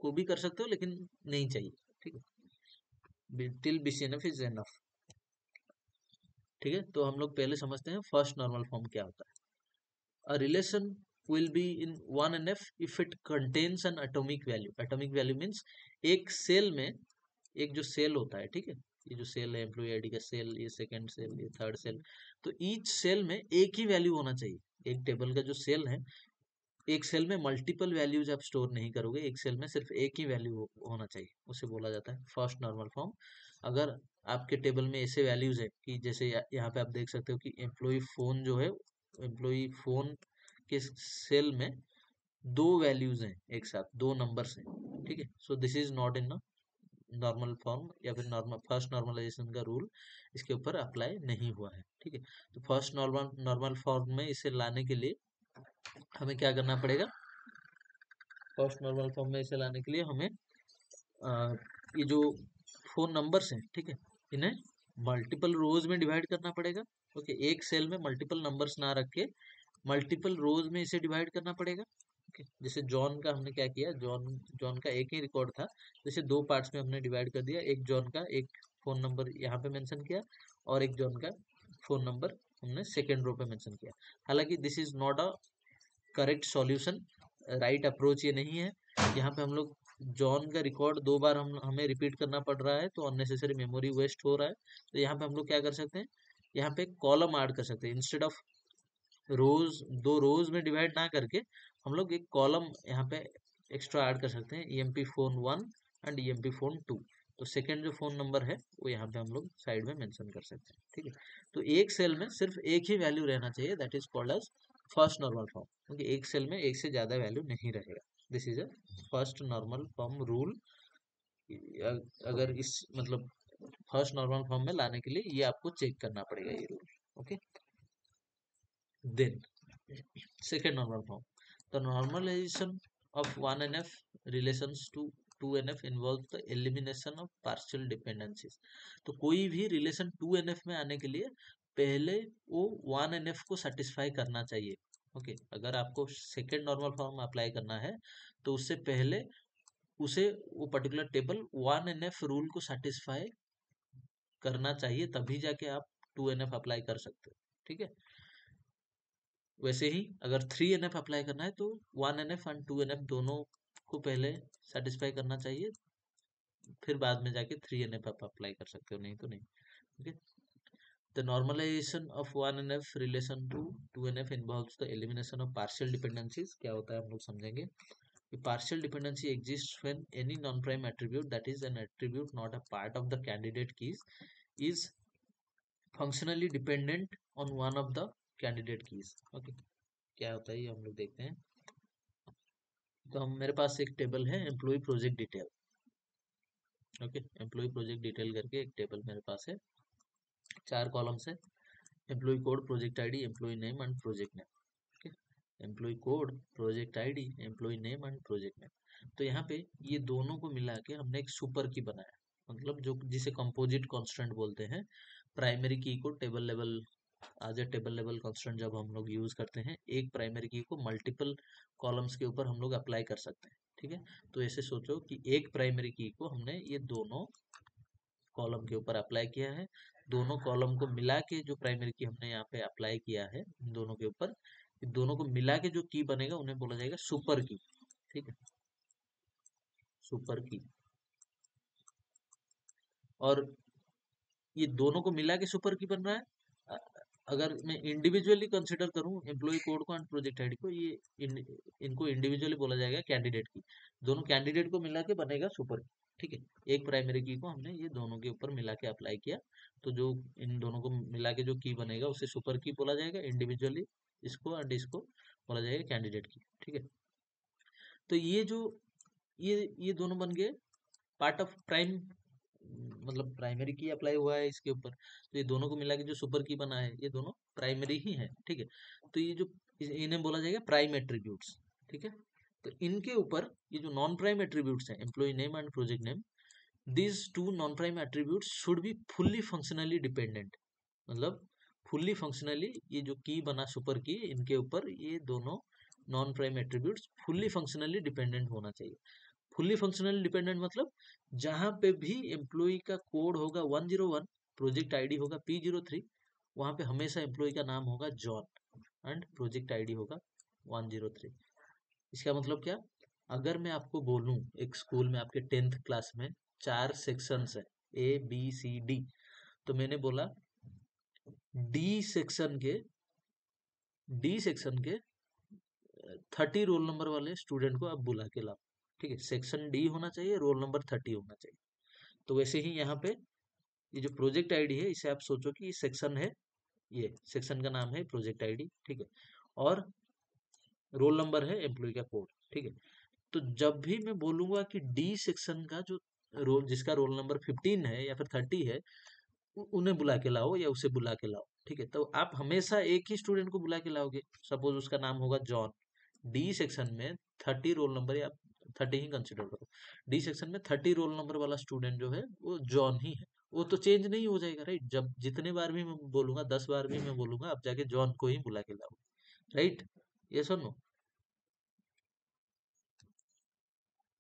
[SPEAKER 1] को भी कर सकते हो, लेकिन नहीं चाहिए, ठीक है, टिल BCNF इज एनफ, ठीक है। तो हम लोग पहले समझते हैं फर्स्ट नॉर्मल फॉर्म क्या होता है। A relation will be in 1NF if it contains an atomic value. Atomic value means एक सेल में, एक जो सेल होता है, ठीक है, ये जो सेल है एम्प्लॉय आईडी का सेल, ये सेकंड सेल, ये थर्ड सेल, तो ईच सेल में एक ही वैल्यू होना चाहिए। एक टेबल का जो सेल है, एक सेल में मल्टीपल वैल्यूज आप स्टोर नहीं करोगे, एक सेल में सिर्फ एक ही वैल्यू होना चाहिए, उसे बोला जाता है फर्स्ट नॉर्मल फॉर्म। अगर आपके टेबल में ऐसे वैल्यूज है कि जैसे यहाँ पे आप देख सकते हो कि एम्प्लॉय फोन जो है, एम्प्लॉय फोन के सेल में 2 वैल्यूज हैं एक साथ, 2 नंबर्स हैं, ठीक है। So this is not in normal form, या फिर नॉर्मल फर्स्ट नॉर्मलाइजेशन का रूल इसके ऊपर अप्लाई नहीं हुआ है, ठीक है। तो फर्स्ट नॉर्मल फॉर्म में इसे लाने के लिए हमें क्या करना पड़ेगा, फर्स्ट नॉर्मल फॉर्म में इसे लाने के लिए हमें ये जो 4 नंबर्स हैं, ठीक है, इन्हें मल्टीपल रोज में डिवाइड करना पड़ेगा, ओके। एक सेल में मल्टीपल नंबर्स ना रख के मल्टीपल रोज में इसे डिवाइड करना पड़ेगा, ओके। जैसे जॉन का हमने क्या किया, जॉन का एक ही रिकॉर्ड था, जैसे 2 पार्ट्स में हमने डिवाइड कर दिया, एक जॉन का एक फोन नंबर यहाँ पे मेंशन किया, और एक जॉन का फोन नंबर हमने सेकेंड रो पे मेंशन किया। हालांकि this is not a correct solution, right approach ये नहीं है। यहाँ पे हम लोग जॉन का रिकॉर्ड 2 बार हमें रिपीट करना पड़ रहा है, तो अननेसेसरी मेमोरी वेस्ट हो रहा है। तो यहाँ पे हम लोग क्या कर सकते हैं, यहाँ पे कॉलम ऐड कर सकते हैं, इंस्टेड ऑफ रोज 2 रोज में डिवाइड ना करके हम लोग एक कॉलम यहाँ पे एक्स्ट्रा ऐड कर सकते हैं, EMP phone 1 and EMP phone 2। तो सेकेंड जो फोन नंबर है वो यहाँ पे हम लोग साइड में मेंशन कर सकते हैं, ठीक है। तो एक सेल में सिर्फ एक ही वैल्यू रहना चाहिए, that is called as first normal form, क्योंकि एक सेल में एक से ज्यादा वैल्यू नहीं रहेगा। This is a first normal form rule. अगर इस मतलब फर्स्ट नॉर्मल फॉर्म में लाने के लिए ये आपको चेक करना पड़ेगा, ये rule, okay. Then second normal form, the normalization of 1NF relations to 2NF involves the elimination of partial dependencies। तो कोई भी रिलेशन 2NF में आने के लिए पहले वो 1NF को सेटिस्फाई करना चाहिए, ओके। अगर आपको सेकेंड नॉर्मल फॉर्म अप्लाई करना है तो उससे पहले उसे वो पर्टिकुलर टेबल 1NF रूल को सेटिस्फाई करना चाहिए, तभी जाके आप 2NF अप्लाई कर सकते हो, ठीक है। वैसे ही अगर 3NF अप्लाई करना है तो 1NF एंड 2NF दोनों को पहले सेटिस्फाई करना चाहिए, फिर बाद में जाके 3NF आप अप्लाई कर सकते हो, नहीं तो नहीं, okay. The normalization of 1NF relation to 2NF involves the elimination of partial dependencies. क्या होता है हम लोग समझेंगे। Partial dependency exists when any non-prime attribute, that is an attribute not a part of the candidate keys, is functionally dependent on one of the candidate keys, okay। क्या होता है ये हम लोग देखते हैं। तो हम मेरे पास एक टेबल है employee project detail, okay. Employee project detail करके एक टेबल मेरे पास है, 4 कॉलम्स है, employee code, project ID, employee name and project name, okay. Employee code, project ID, employee name and project name. तो यहाँ पे ये दोनों को मिला के हमने एक सुपर की बनाया, मतलब जो जिसे कंपोजिट कांस्टेंट बोलते हैं। प्राइमरी की को table level as a table level constant जब हम लोग यूज करते हैं, एक प्राइमरी की को मल्टीपल कॉलम्स के ऊपर हम लोग अप्लाई कर सकते हैं, ठीक है। तो ऐसे सोचो कि एक प्राइमरी की को हमने ये दोनों कॉलम के ऊपर अप्लाई किया है, दोनों कॉलम को मिला के जो प्राइमरी की हमने यहाँ पे अप्लाई किया है इन दोनों के ऊपर, इन दोनों को मिला के जो की बनेगा उन्हें बोला जाएगा सुपर की। ठीक है, सुपर की। और ये दोनों को मिला के सुपर की बन रहा है। अगर मैं इंडिविजुअली कंसिडर करूं एम्प्लॉय कोड को एंड प्रोजेक्ट आईडी को, ये इनको इंडिविजुअली बोला जाएगा कैंडिडेट की। दोनों कैंडिडेट को मिला के बनेगा सुपर की। ठीक है, एक प्राइमरी की को हमने ये दोनों के ऊपर मिला के अप्लाई किया, तो जो इन दोनों को मिला के जो की बनेगा उसे सुपर की बोला जाएगा। इंडिविजुअली इसको एंड इसको बोला जाएगा कैंडिडेट की। ठीक है, तो ये जो ये दोनों बन गए पार्ट ऑफ प्राइम, मतलब प्राइमरी की अप्लाई हुआ है इसके ऊपर, तो ये दोनों को मिला के जो सुपर की बना है ये दोनों प्राइमरी ही है। ठीक है, तो ये जो इन्हें बोला जाएगा प्राइम एट्रीब्यूट्स। ठीक है, तो इनके ऊपर ये जो नॉन प्राइम एट्रीब्यूट्स हैं, employee name and project name, these two non-prime attributes should be fully functionally dependent। मतलब फुल्ली फंक्शनली ये जो की बना सुपर की, इनके ऊपर ये दोनों non prime attributes fully functionally dependent होना चाहिए। फुल्ली फंक्शनली डिपेंडेंट मतलब जहां पे भी एम्प्लॉय का कोड होगा 101, प्रोजेक्ट आईडी होगा P03, वहां पे हमेशा एम्प्लॉय का नाम होगा जॉन एंड प्रोजेक्ट आईडी होगा 103। इसका मतलब क्या, अगर मैं आपको बोलूं एक स्कूल में आपके 10th क्लास में 4 सेक्शंस है ABCD, तो मैंने बोला डी सेक्शन के 30 रोल नंबर वाले स्टूडेंट को आप बुला के लाओ। ठीक है, सेक्शन डी होना चाहिए, रोल नंबर 30 होना चाहिए। तो वैसे ही यहाँ पे ये जो प्रोजेक्ट आईडी है, इसे आप सोचो कि सेक्शन है, ये सेक्शन का नाम है प्रोजेक्ट आईडी। ठीक है, और रोल नंबर है एम्प्लॉय का कोड। ठीक है, तो जब भी मैं बोलूंगा कि डी सेक्शन का जो रोल, जिसका रोल नंबर 15 है या फिर 30 है, उन्हें बुला के लाओ या उसे बुला के लाओ। ठीक है, तो आप हमेशा एक ही स्टूडेंट को बुला के लाओगे। सपोज उसका नाम होगा जॉन, डी सेक्शन में 30 रोल नंबर, या 30 ही कंसिडर करो, डी सेक्शन में 30 रोल नंबर वाला स्टूडेंट जो है वो जॉन ही है। वो तो चेंज नहीं हो जाएगा, राइट। जब जितने बार भी मैं बोलूंगा, 10 बार भी मैं बोलूंगा, आप जाके जॉन को ही बुला के लाओ, राइट। ये सुनो,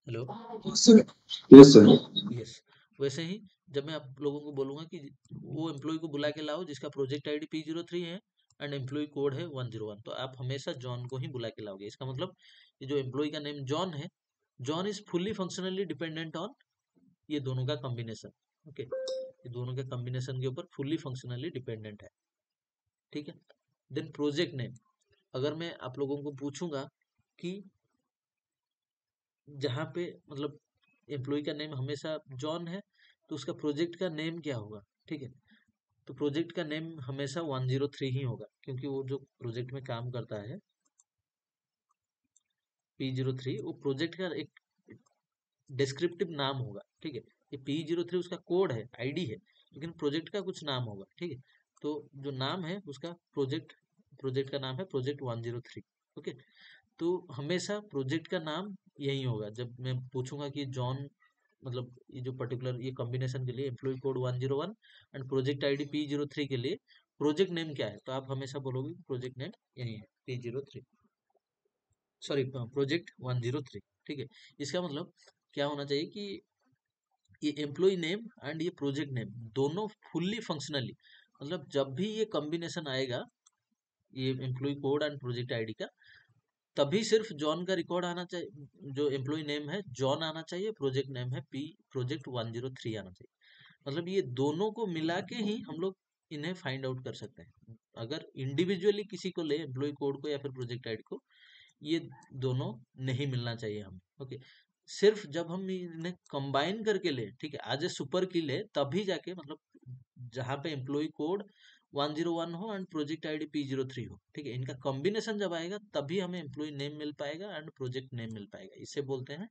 [SPEAKER 1] हेलो,
[SPEAKER 2] यस सर।
[SPEAKER 1] यस। वैसे ही जब मैं आप लोगों को बोलूंगा कि वो एम्प्लॉय को बुला के लाओ जिसका प्रोजेक्ट आईडी P03 है एंड एम्प्लॉय कोड है 101, तो आप हमेशा जॉन को ही बुला के लाओगे। इसका मतलब ये जो एम्प्लॉय का नेम जॉन है, John is fully functionally dependent on ये दोनों का कॉम्बिनेशन। ओके, ये दोनों के कॉम्बिनेशन के ऊपर फुल्ली फंक्शनली डिपेंडेंट है। ठीक है, देन प्रोजेक्ट नेम, अगर मैं आप लोगों को पूछूंगा कि जहाँ पे मतलब एम्प्लॉय का नेम हमेशा जॉन है, तो उसका प्रोजेक्ट का नेम क्या होगा। ठीक है, तो प्रोजेक्ट का नेम हमेशा 103 ही होगा, क्योंकि वो जो प्रोजेक्ट में काम करता है P03, वो प्रोजेक्ट का एक डिस्क्रिप्टिव नाम होगा। ठीक है, ये P03 उसका कोड है, आईडी है, लेकिन प्रोजेक्ट का कुछ नाम होगा। ठीक है, तो जो नाम है उसका प्रोजेक्ट का नाम है प्रोजेक्ट 103। ओके, तो हमेशा प्रोजेक्ट का नाम यही होगा। जब मैं पूछूंगा कि जॉन, मतलब ये जो पर्टिकुलर ये कॉम्बिनेशन के लिए employee code 101 and project ID P03 के लिए प्रोजेक्ट नेम क्या है, तो आप हमेशा बोलोगे प्रोजेक्ट नेम यही है P03, सॉरी प्रोजेक्ट 103। ठीक है, इसका मतलब क्या होना चाहिए कि ये एम्प्लॉय नेम एंड ये प्रोजेक्ट नेम दोनों फुल्ली फंक्शनली, मतलब जब भी ये कॉम्बिनेशन आएगा, ये employee code and project ID का, तभी सिर्फ जॉन का रिकॉर्ड आना चाहिए, जो एम्प्लॉय नेम है जॉन आना चाहिए, प्रोजेक्ट नेम है प्रोजेक्ट 103 आना चाहिए। मतलब ये दोनों को मिला के ही हम लोग इन्हें फाइंड आउट कर सकते हैं। अगर इंडिविजुअली किसी को ले, एम्प्लॉय कोड को या फिर प्रोजेक्ट आईडी को, ये दोनों नहीं मिलना चाहिए हमें। ओके, सिर्फ जब हम इन्हें कंबाइन करके ले, ठीक है, आज ए सुपर की ले, तभी जाके, मतलब जहां पे एम्प्लॉय कोड 101 हो एंड प्रोजेक्ट आईडी P03 हो, ठीक है, इनका कॉम्बिनेशन जब आएगा तभी हमें एम्प्लॉय नेम मिल पाएगा एंड प्रोजेक्ट नेम मिल पाएगा। इसे बोलते हैं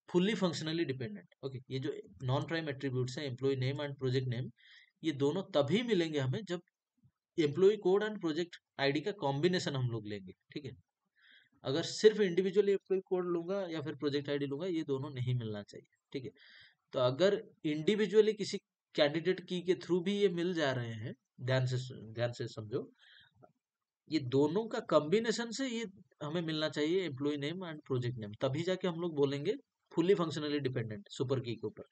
[SPEAKER 1] फुल्ली फंक्शनली डिपेंडेंट। ओके, ये जो नॉन प्राइम एट्रीब्यूट्स हैं, employee name and project name, ये दोनों तभी मिलेंगे हमें जब employee code and project ID का कॉम्बिनेशन हम लोग लेंगे। ठीक है, अगर सिर्फ इंडिविजुअली एम्प्लॉय कोड लूंगा या फिर प्रोजेक्ट आईडी लूंगा, ये दोनों नहीं मिलना चाहिए। ठीक है, तो अगर इंडिविजुअली किसी कैंडिडेट की के थ्रू भी ये मिल जा रहे हैं, ध्यान से समझो, ये दोनों का कॉम्बिनेशन से ये हमें मिलना चाहिए employee name and project name, तभी जाके हम लोग बोलेंगे फुल्ली फंक्शनली डिपेंडेंट सुपर की के ऊपर।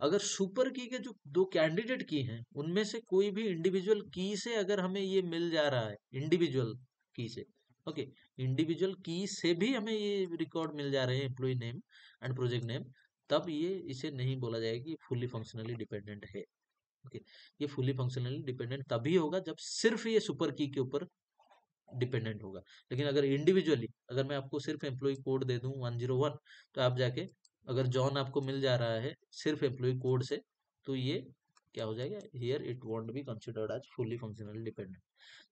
[SPEAKER 1] अगर सुपर की के जो दो कैंडिडेट की हैं उनमें से कोई भी इंडिविजुअल की से अगर हमें ये मिल जा रहा है, इंडिविजुअल की से, ओके, इंडिविजुअल की से भी हमें ये रिकॉर्ड मिल जा रहे हैं, employee name and project name, तब ये इसे नहीं बोला जाएगा कि फुल्ली फंक्शनली डिपेंडेंट है। ओके, ये फुल्ली फंक्शनली डिपेंडेंट तभी होगा जब सिर्फ ये सुपर की के ऊपर डिपेंडेंट होगा। लेकिन अगर इंडिविजुअली, अगर मैं आपको सिर्फ एम्प्लॉय कोड दे दूं 101, तो आप जाके अगर जॉन आपको मिल जा रहा है सिर्फ एम्प्लॉय कोड से, तो ये क्या हो जाएगा, here it won't be considered as fully functionally dependent.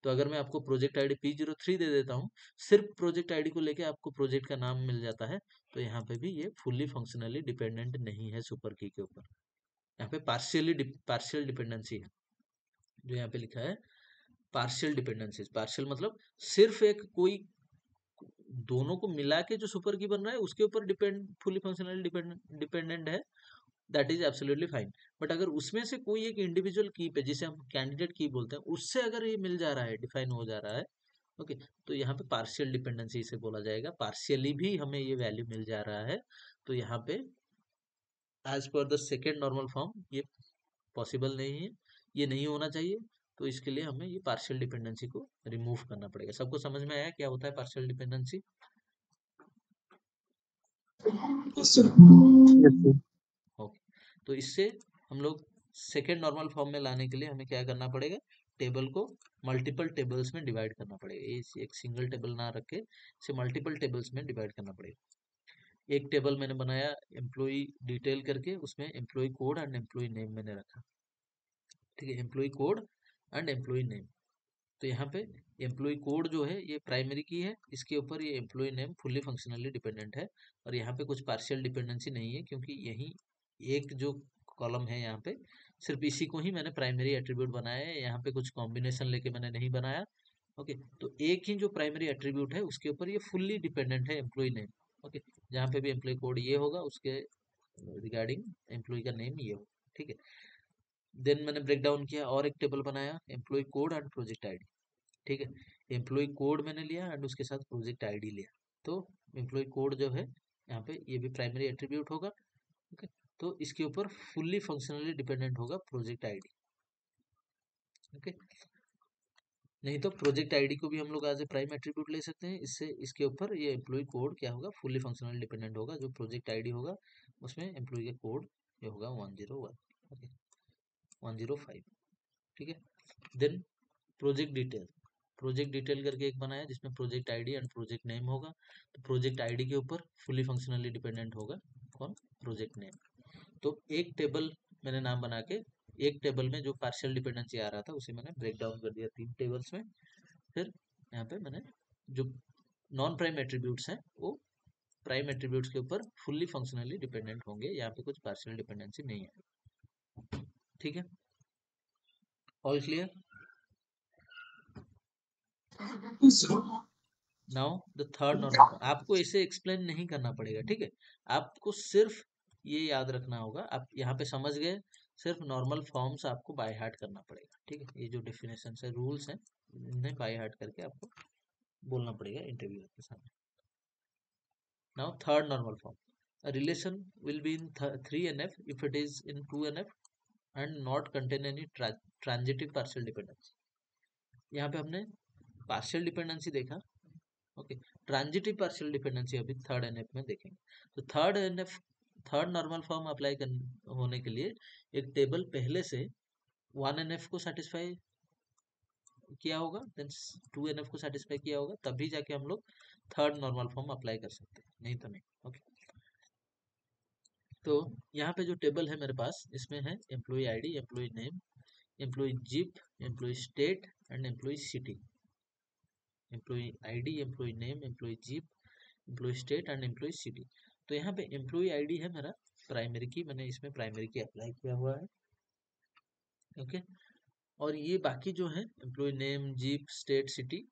[SPEAKER 1] तो अगर मैं आपको प्रोजेक्ट आईडी P03 दे देता हूँ, सिर्फ प्रोजेक्ट आईडी को लेके आपको प्रोजेक्ट का नाम मिल जाता है, तो यहाँ पे भी ये फुल्ली फंक्शनली डिपेंडेंट नहीं है सुपर की के ऊपर। यहाँ पे पार्शियल डिपेंडेंसी है, जो यहाँ पे लिखा है पार्शियल डिपेंडेंसीज। पार्शियल मतलब सिर्फ एक कोई दोनों को मिला के जो सुपर की बन रहा है उसके ऊपर फुली फंक्शनली डिपेंडेंट है, that is absolutely fine. But अगर उसमें से कोई एक इंडिविजुअल की पे, जिसे हम कैंडिडेट की बोलते हैं, उससे अगर ये मिल जा रहा है, डिफाइन हो जा रहा है, ओके, तो यहाँ पे पार्शियल डिपेंडेंसी इसे बोला जाएगा। पार्शियली भी हमें ये वैल्यू मिल जा रहा है, तो यहाँ पे as per the second normal form ये पॉसिबल नहीं है, ये नहीं होना चाहिए। तो इसके लिए हमें ये पार्शियल डिपेंडेंसी को रिमूव करना पड़ेगा। सबको समझ में आया क्या होता है partial dependency?
[SPEAKER 2] Yes, sir.
[SPEAKER 1] Okay, तो इससे हम लोग सेकेंड नॉर्मल फॉर्म में लाने के लिए हमें क्या करना पड़ेगा, टेबल को मल्टीपल टेबल्स में डिवाइड करना पड़ेगा। ये एक सिंगल टेबल ना रख के इसे मल्टीपल टेबल्स में डिवाइड करना पड़ेगा। एक टेबल मैंने बनाया एम्प्लॉय डिटेल करके, उसमें employee code and employee name मैंने रखा, ठीक है, employee code and employee name. तो यहाँ पे एम्प्लॉय कोड जो है ये प्राइमरी की है, इसके ऊपर ये employee name fully functionally dependent है, और यहाँ पे कुछ पार्शियल डिपेंडेंसी नहीं है, क्योंकि यही एक जो कॉलम है यहाँ पे सिर्फ इसी को ही मैंने प्राइमरी एट्रीब्यूट बनाया है, यहाँ पे कुछ कॉम्बिनेशन लेके मैंने नहीं बनाया। ओके, तो एक ही जो प्राइमरी एट्रीब्यूट है उसके ऊपर ये फुल्ली डिपेंडेंट है, एम्प्लॉय नेम। ओके, जहाँ पे भी एम्प्लॉय कोड ये होगा उसके रिगार्डिंग एम्प्लॉय का नेम ये होगा, ठीक है। देन मैंने ब्रेक डाउन किया और एक टेबल बनाया, employee code and project ID, ठीक है। एम्प्लॉय कोड मैंने लिया एंड उसके साथ प्रोजेक्ट आईडी लिया, तो एम्प्लॉय कोड जो है यहाँ पे ये भी प्राइमरी एट्रीब्यूट होगा, ओके। तो इसके ऊपर फुल्ली फंक्शनली डिपेंडेंट होगा प्रोजेक्ट आईडी, ओके। नहीं तो प्रोजेक्ट आईडी को भी हम लोग एज ए प्राइम एट्रीब्यूट ले सकते हैं, इससे इसके ऊपर ये एम्प्लॉय कोड क्या होगा, फुल्ली फंक्शनली डिपेंडेंट होगा। जो प्रोजेक्ट आईडी होगा उसमें एम्प्लॉय का कोड ये होगा 101, ओके, 105, ठीक है। Then project detail, project detail करके एक बनाया जिसमें project ID and project name होगा। तो प्रोजेक्ट आईडी के ऊपर फुली फंक्शनली डिपेंडेंट होगा कौन, प्रोजेक्ट नेम। तो एक टेबल मैंने नाम बना के, एक टेबल में जो पार्शियल डिपेंडेंसी आ रहा था उसे मैंने ब्रेक डाउन कर दिया 3 टेबल्स में। फिर यहाँ पे मैंने जो नॉन प्राइम एट्रीब्यूट्स हैं वो प्राइम एट्रीब्यूट्स के ऊपर फुल्ली फंक्शनली डिपेंडेंट होंगे, यहाँ पे कुछ पार्शियल डिपेंडेंसी नहीं है, ठीक है। All clear?
[SPEAKER 2] Yes, sir.
[SPEAKER 1] Now the third normal form, आपको इसे एक्सप्लेन नहीं करना पड़ेगा, ठीक है। आपको सिर्फ ये याद रखना होगा, आप यहाँ पे समझ गए, सिर्फ नॉर्मल फॉर्म्स आपको बाय हार्ट करना पड़ेगा, ठीक है। ये जो डेफिनेशन है, रूल्स हैं, इन्हें बाय हार्ट करके आपको बोलना पड़ेगा इंटरव्यूअर के सामने। Now third normal form, a relation will be in 3NF if it is in 2NF and not contain any transitive partial dependence। यहाँ पे हमने पार्शियल डिपेंडेंसी देखा, ओके। ट्रांजिटिव पार्शियल डिपेंडेंसी अभी थर्ड एनएफ में देखेंगे। तो third NF, third normal form apply होने के लिए एक टेबल पहले से 1NF को सेटिस्फाई किया होगा, देन 2NF को सेटिस्फाई किया होगा, तभी जाके हम लोग थर्ड नॉर्मल फॉर्म अप्लाई कर सकते हैं, नहीं तो नहीं, ओके। तो यहाँ पे जो टेबल है मेरे पास, इसमें है employee ID, employee name, employee zip, employee state and employee city. Employee ID, employee name, employee zip, employee state and employee city. तो यहाँ पे एम्प्लॉय आईडी है मेरा प्राइमरी की, मैंने इसमें प्राइमरी की अप्लाई किया हुआ है, ओके। और ये बाकी जो है employee name, zip, state, city,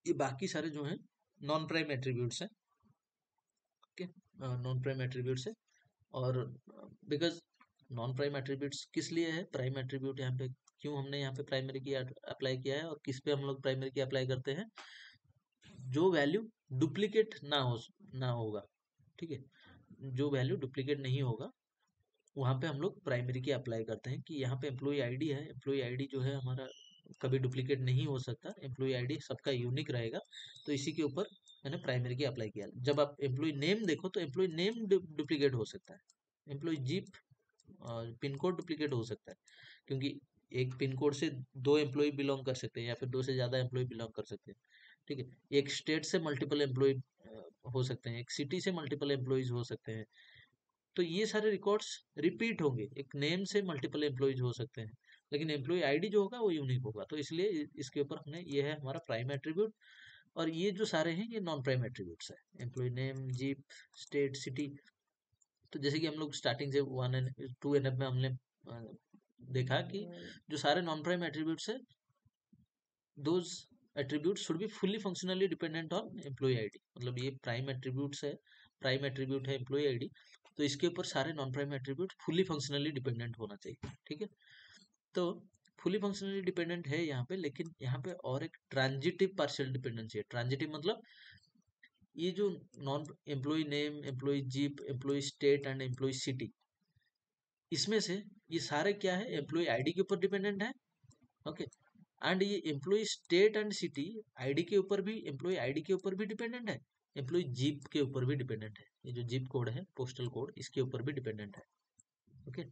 [SPEAKER 1] ये बाकी सारे जो हैं नॉन प्राइम एट्रीब्यूट्स हैं, ओके, नॉन प्राइम एट्रीब्यूट्स है। और बिकॉज नॉन प्राइम एट्रीब्यूट्स किस लिए है, प्राइम एट्रीब्यूट यहाँ पे क्यों हमने यहाँ पे प्राइमरी की अप्लाई किया है, और किस पे हम लोग प्राइमरी की अप्लाई करते हैं, जो वैल्यू डुप्लीकेट ना होगा, ठीक है, जो वैल्यू डुप्लीकेट नहीं होगा वहाँ पे हम लोग प्राइमरी की अप्लाई करते हैं कि यहाँ पे एम्प्लॉय आईडी है, एम्प्लॉय आईडी जो है हमारा कभी डुप्लीकेट नहीं हो सकता, एम्प्लॉय आईडी सबका यूनिक रहेगा, तो इसी के ऊपर मैंने प्राइमरी की अप्लाई किया। जब आप एम्प्लॉय नेम देखो तो एम्प्लॉय नेम डुप्लीकेट हो सकता है, employee zip pin code duplicate हो सकता है, क्योंकि एक पिन कोड से 2 एम्प्लॉय बिलोंग कर सकते हैं या फिर 2 से ज़्यादा एम्प्लॉय बिलोंग कर सकते हैं, ठीक है। एक स्टेट से मल्टीपल एम्प्लॉय हो सकते हैं, एक सिटी से मल्टीपल एम्प्लॉयज हो सकते हैं, तो ये सारे रिकॉर्ड्स रिपीट होंगे। एक नेम से मल्टीपल एम्प्लॉयज हो सकते हैं, लेकिन एम्प्लॉय आईडी जो होगा वो यूनिक होगा, तो इसलिए इसके ऊपर हमने, ये है हमारा प्राइम एट्रीब्यूट। और ये जो सारे हैं ये नॉन प्राइम एट्रीब्यूट्स है, employee name, zip, state, city. तो जैसे कि हम लोग स्टार्टिंग से 2 NF में हमने देखा कि जो सारे नॉन प्राइम एट्रीब्यूट्स है, those attribute should be fully functionally dependent on employee ID. मतलब ये प्राइम एट्रीब्यूट्स है, प्राइम एट्रीब्यूट है एम्प्लॉय आईडी, तो इसके ऊपर सारे non prime attribute fully functionally dependent होना चाहिए, ठीक है। तो फुली फंक्शनली डिपेंडेंट है यहाँ पे, लेकिन यहाँ पे और एक ट्रांजिटिव पार्शियल डिपेंडेंसी है। ट्रांजिटिव मतलब ये जो non employee name, employee zip, employee state and employee city, इसमें से ये सारे क्या है, एम्प्लॉय आईडी के ऊपर डिपेंडेंट है, ओके। एंड ये employee state and city ID के ऊपर भी, एम्प्लॉय आईडी के ऊपर भी डिपेंडेंट है, एम्प्लॉय जीप के ऊपर भी डिपेंडेंट है। ये जो जीप कोड है, पोस्टल कोड, इसके ऊपर भी डिपेंडेंट है, ओके।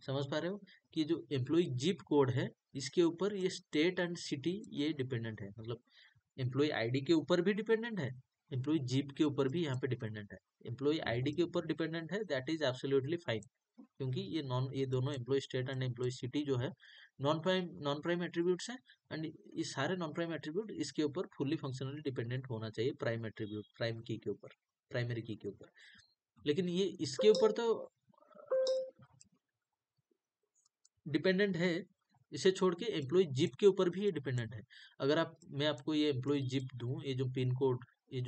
[SPEAKER 1] समझ पा रहे हो कि जो एम्प्लॉय जीप कोड है, इसके ऊपर ये स्टेट एंड सिटी ये डिपेंडेंट है, मतलब एम्प्लॉय आईडी के ऊपर भी डिपेंडेंट है, एम्प्लॉय जीप के ऊपर भी यहाँ पे डिपेंडेंट है। एम्प्लॉय आईडी के ऊपर डिपेंडेंट है, दैट इज एब्सोल्युटली फाइन, क्योंकि ये दोनों employee state and employee city जो है नॉन प्राइम एट्रीब्यूट्स हैं, एंड ये सारे नॉन प्राइम एट्रीब्यूट इसके ऊपर फुल्ली फंक्शनली डिपेंडेंट होना चाहिए प्राइम एट्रीब्यूट, प्राइम की के ऊपर, प्राइमरी की के ऊपर। लेकिन ये इसके ऊपर तो डिपेंडेंट है, इसे छोड़ के एम्प्लॉय जिप के ऊपर भी ये डिपेंडेंट है। अगर मैं आपको ये एम्प्लॉय जिप दूं, ये जो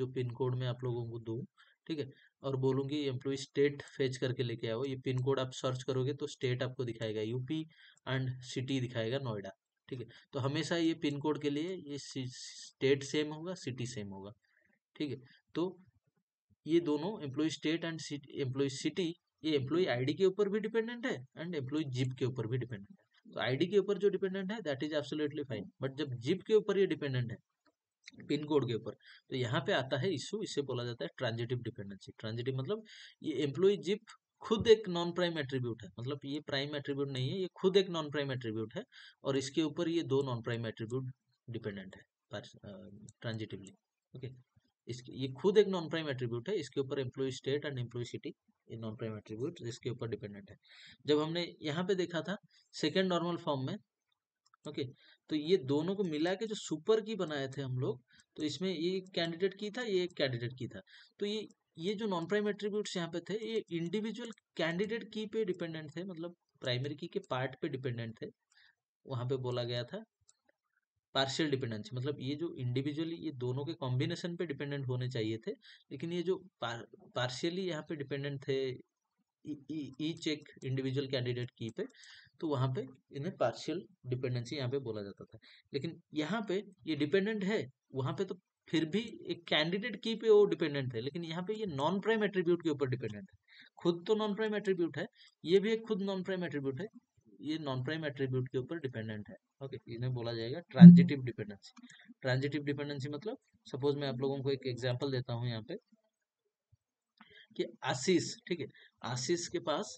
[SPEAKER 1] पिन कोड मैं आप लोगों को दूं, ठीक है, और बोलूंगी एम्प्लॉय स्टेट फेच करके लेके आओ, ये पिन कोड आप सर्च करोगे तो स्टेट आपको दिखाएगा यूपी एंड सिटी दिखाएगा नोएडा, ठीक है। तो हमेशा ये पिन कोड के लिए ये स्टेट सेम होगा, सिटी सेम होगा, ठीक है। तो ये दोनों employee state and employee city, ये एम्प्लॉय आईडी के ऊपर भी डिपेंडेंट है एंड एम्प्लॉय जिप के ऊपर भी डिपेंडेंट है। तो आईडी के ऊपर जो डिपेंडेंट है that is absolutely fine, but जब जिप के ऊपर ये डिपेंडेंट है, पिन कोड के ऊपर, तो यहाँ पे आता है इशू, इससे बोला जाता है ट्रांजिटिव डिपेंडेंसी। ट्रांजिटिव मतलब ये एम्प्लॉय जिप खुद एक नॉन प्राइम एट्रीब्यूट है, मतलब ये प्राइम एट्रीब्यूट नहीं है, ये खुद एक नॉन प्राइम एट्रीब्यूट है, और इसके ऊपर ये 2 नॉन प्राइम एट्रीब्यूट डिपेंडेंट है ट्रांजिटिवली, ओके। इसके ये खुद एक नॉन प्राइम एट्रीब्यूट है, इसके ऊपर employee state and employee city ये नॉन प्राइम एट्रीब्यूट इसके ऊपर डिपेंडेंट है। जब हमने यहाँ पे देखा था सेकेंड नॉर्मल फॉर्म में, ओके, तो ये दोनों को मिला के जो सुपर की बनाए थे हम लोग, तो इसमें ये कैंडिडेट की था, ये एक कैंडिडेट की था, तो ये जो नॉन प्राइम एट्रीब्यूट्स यहाँ पे थे, ये इंडिविजुअल कैंडिडेट की पे डिपेंडेंट थे, मतलब प्राइमरी की के पार्ट पे डिपेंडेंट थे। वहां पे बोला गया था पार्शियल डिपेंडेंसी, मतलब ये जो इंडिविजुअली ये दोनों के कॉम्बिनेशन पे डिपेंडेंट होने चाहिए थे, लेकिन ये जो पार्शियली यहाँ पे डिपेंडेंट थे ईच एक इंडिविजुअल कैंडिडेट की पे, तो वहां पे इन्हें पार्शियल डिपेंडेंसी यहाँ पे बोला जाता था। लेकिन यहाँ पे ये डिपेंडेंट है, वहां पे तो फिर भी एक कैंडिडेट की पे वो डिपेंडेंट है, लेकिन यहाँ पे ये नॉन प्राइम एट्रीब्यूट के ऊपर डिपेंडेंट है। खुद तो नॉन प्राइम एट्रीब्यूट है, ये भी एक खुद नॉन प्राइम एट्रीब्यूट है, ये नॉन प्राइम एट्रीब्यूट के ऊपर डिपेंडेंट है, ओके। इन्हें बोला जाएगा ट्रांजिटिव डिपेंडेंसी। ट्रांजिटिव डिपेंडेंसी मतलब, सपोज मैं आप लोगों को एक एग्जांपल देता हूँ यहाँ पे कि आशीष, ठीक है, आशीष के पास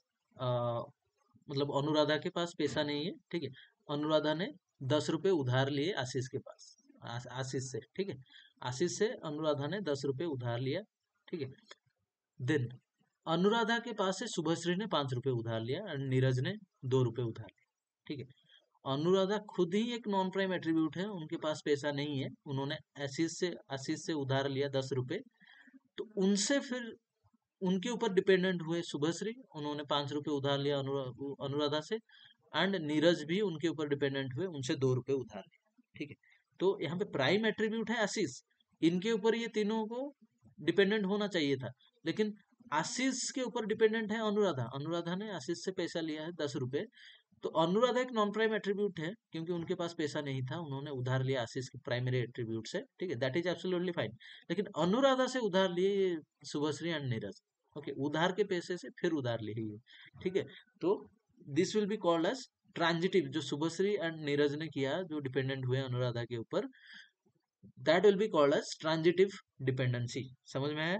[SPEAKER 1] मतलब अनुराधा के पास पैसा नहीं है, ठीक है, अनुराधा ने 10 रुपए उधार लिए आशीष के पास, आशीष से, ठीक है, आशीष से अनुराधा ने 10 रुपए उधार लिया, ठीक है। देन अनुराधा के पास से शुभश्री ने 5 रुपए उधार लिया और नीरज ने 2 रुपए उधार लिया, ठीक है। अनुराधा खुद ही एक नॉन प्राइम एट्रीब्यूट है, उनके पास पैसा नहीं है, उन्होंने आशीष से उधार लिया 10 रुपए, तो उनसे फिर उनके ऊपर डिपेंडेंट हुए शुभश्री, उन्होंने 5 रुपए उधार लिया अनुराधा से, एंड नीरज भी उनके ऊपर डिपेंडेंट हुए, उनसे 2 रुपए उधार लिया, ठीक है। तो यहाँ पे प्राइम एट्रीब्यूट है आशीष, इनके ऊपर ये तीनों को डिपेंडेंट होना चाहिए था, लेकिन आशीष के ऊपर डिपेंडेंट है अनुराधा, अनुराधा ने आशीष से पैसा लिया है 10 रुपए, तो अनुराधा एक नॉन प्राइम एट्रीब्यूट है, क्योंकि उनके पास पैसा नहीं था, उन्होंने उधार लिया आशीष के प्राइमरी एट्रीब्यूट से, ठीक है, दैट इज एब्सोल्युटली फाइन। लेकिन अनुराधा से उधार लिए शुभश्री एंड नीरज, ओके, उधार के पैसे से फिर उधार लिए, ठीक है। तो this will be called as transitive, जो शुभश्री एंड नीरज ने किया, जो डिपेंडेंट हुए अनुराधा के ऊपर, that will be called as transitive dependency. समझ में आया?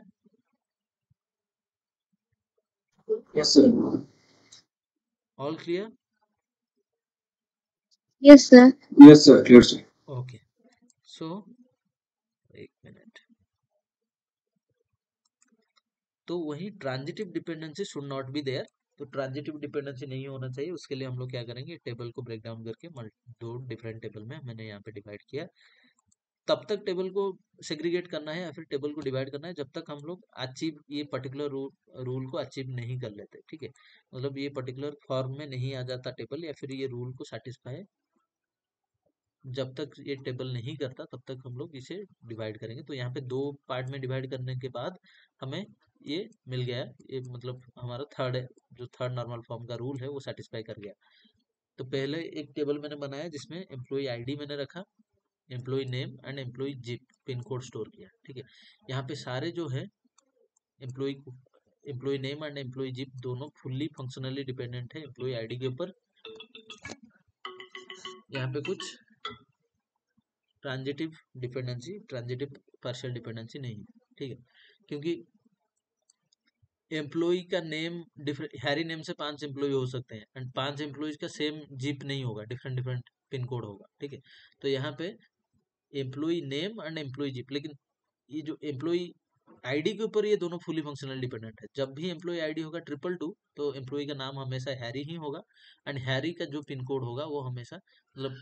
[SPEAKER 2] Yes sir.
[SPEAKER 1] All clear?
[SPEAKER 3] Yes, sir.
[SPEAKER 2] Yes sir, clear sir.
[SPEAKER 1] Okay, so एक मिनट। तो वही transitive dependency should not be there, तो ट्रांजिटिव डिपेंडेंसी नहीं होना चाहिए। उसके लिए हम लोग क्या करेंगे, टेबल को ब्रेक डाउन करके दो डिफरेंट टेबल में मैंने यहाँ पे डिवाइड किया। तब तक टेबल को सेग्रीगेट करना है या फिर टेबल को डिवाइड करना है जब तक हम लोग अचीव ये पर्टिकुलर रूल को अचीव नहीं कर लेते, ठीक है। मतलब ये पर्टिकुलर फॉर्म में नहीं आ जाता टेबल, या फिर ये रूल को सेटिस्फाई जब तक ये टेबल नहीं करता तब तक हम लोग इसे डिवाइड करेंगे। तो यहाँ पे दो पार्ट में डिवाइड करने के बाद हमें ये मिल गया, ये मतलब हमारा थर्ड नॉर्मल फॉर्म का रूल है वो सेटिस्फाई कर गया। तो पहले एक टेबल मैंने बनाया जिसमें एम्प्लॉय आईडी मैंने रखा, employee name and employee zip pin code store किया, ठीक है। यहाँ पे सारे जो है employee employee name and employee zip दोनों फुल्ली फंक्शनली डिपेंडेंट है एम्प्लॉय आईडी के ऊपर। यहाँ पे कुछ ट्रांजिटिव पार्शियल डिपेंडेंसी नहीं है, ठीक है। क्योंकि एम्प्लॉय का नेम डिफरेंट, हैरी नेम से 5 एम्प्लॉय हो सकते हैं एंड 5 एम्प्लॉयज का सेम जिप नहीं होगा, डिफरेंट डिफरेंट पिन कोड होगा, ठीक है। तो यहाँ पे employee name and employee zip, लेकिन ये जो एम्प्लॉय आईडी के ऊपर ये दोनों फुली फंक्शनल डिपेंडेंट है। जब भी एम्प्लॉय आईडी होगा 222 तो एम्प्लॉय का नाम हमेशा हैरी ही होगा एंड हैरी का जो पिन कोड होगा वो हमेशा, मतलब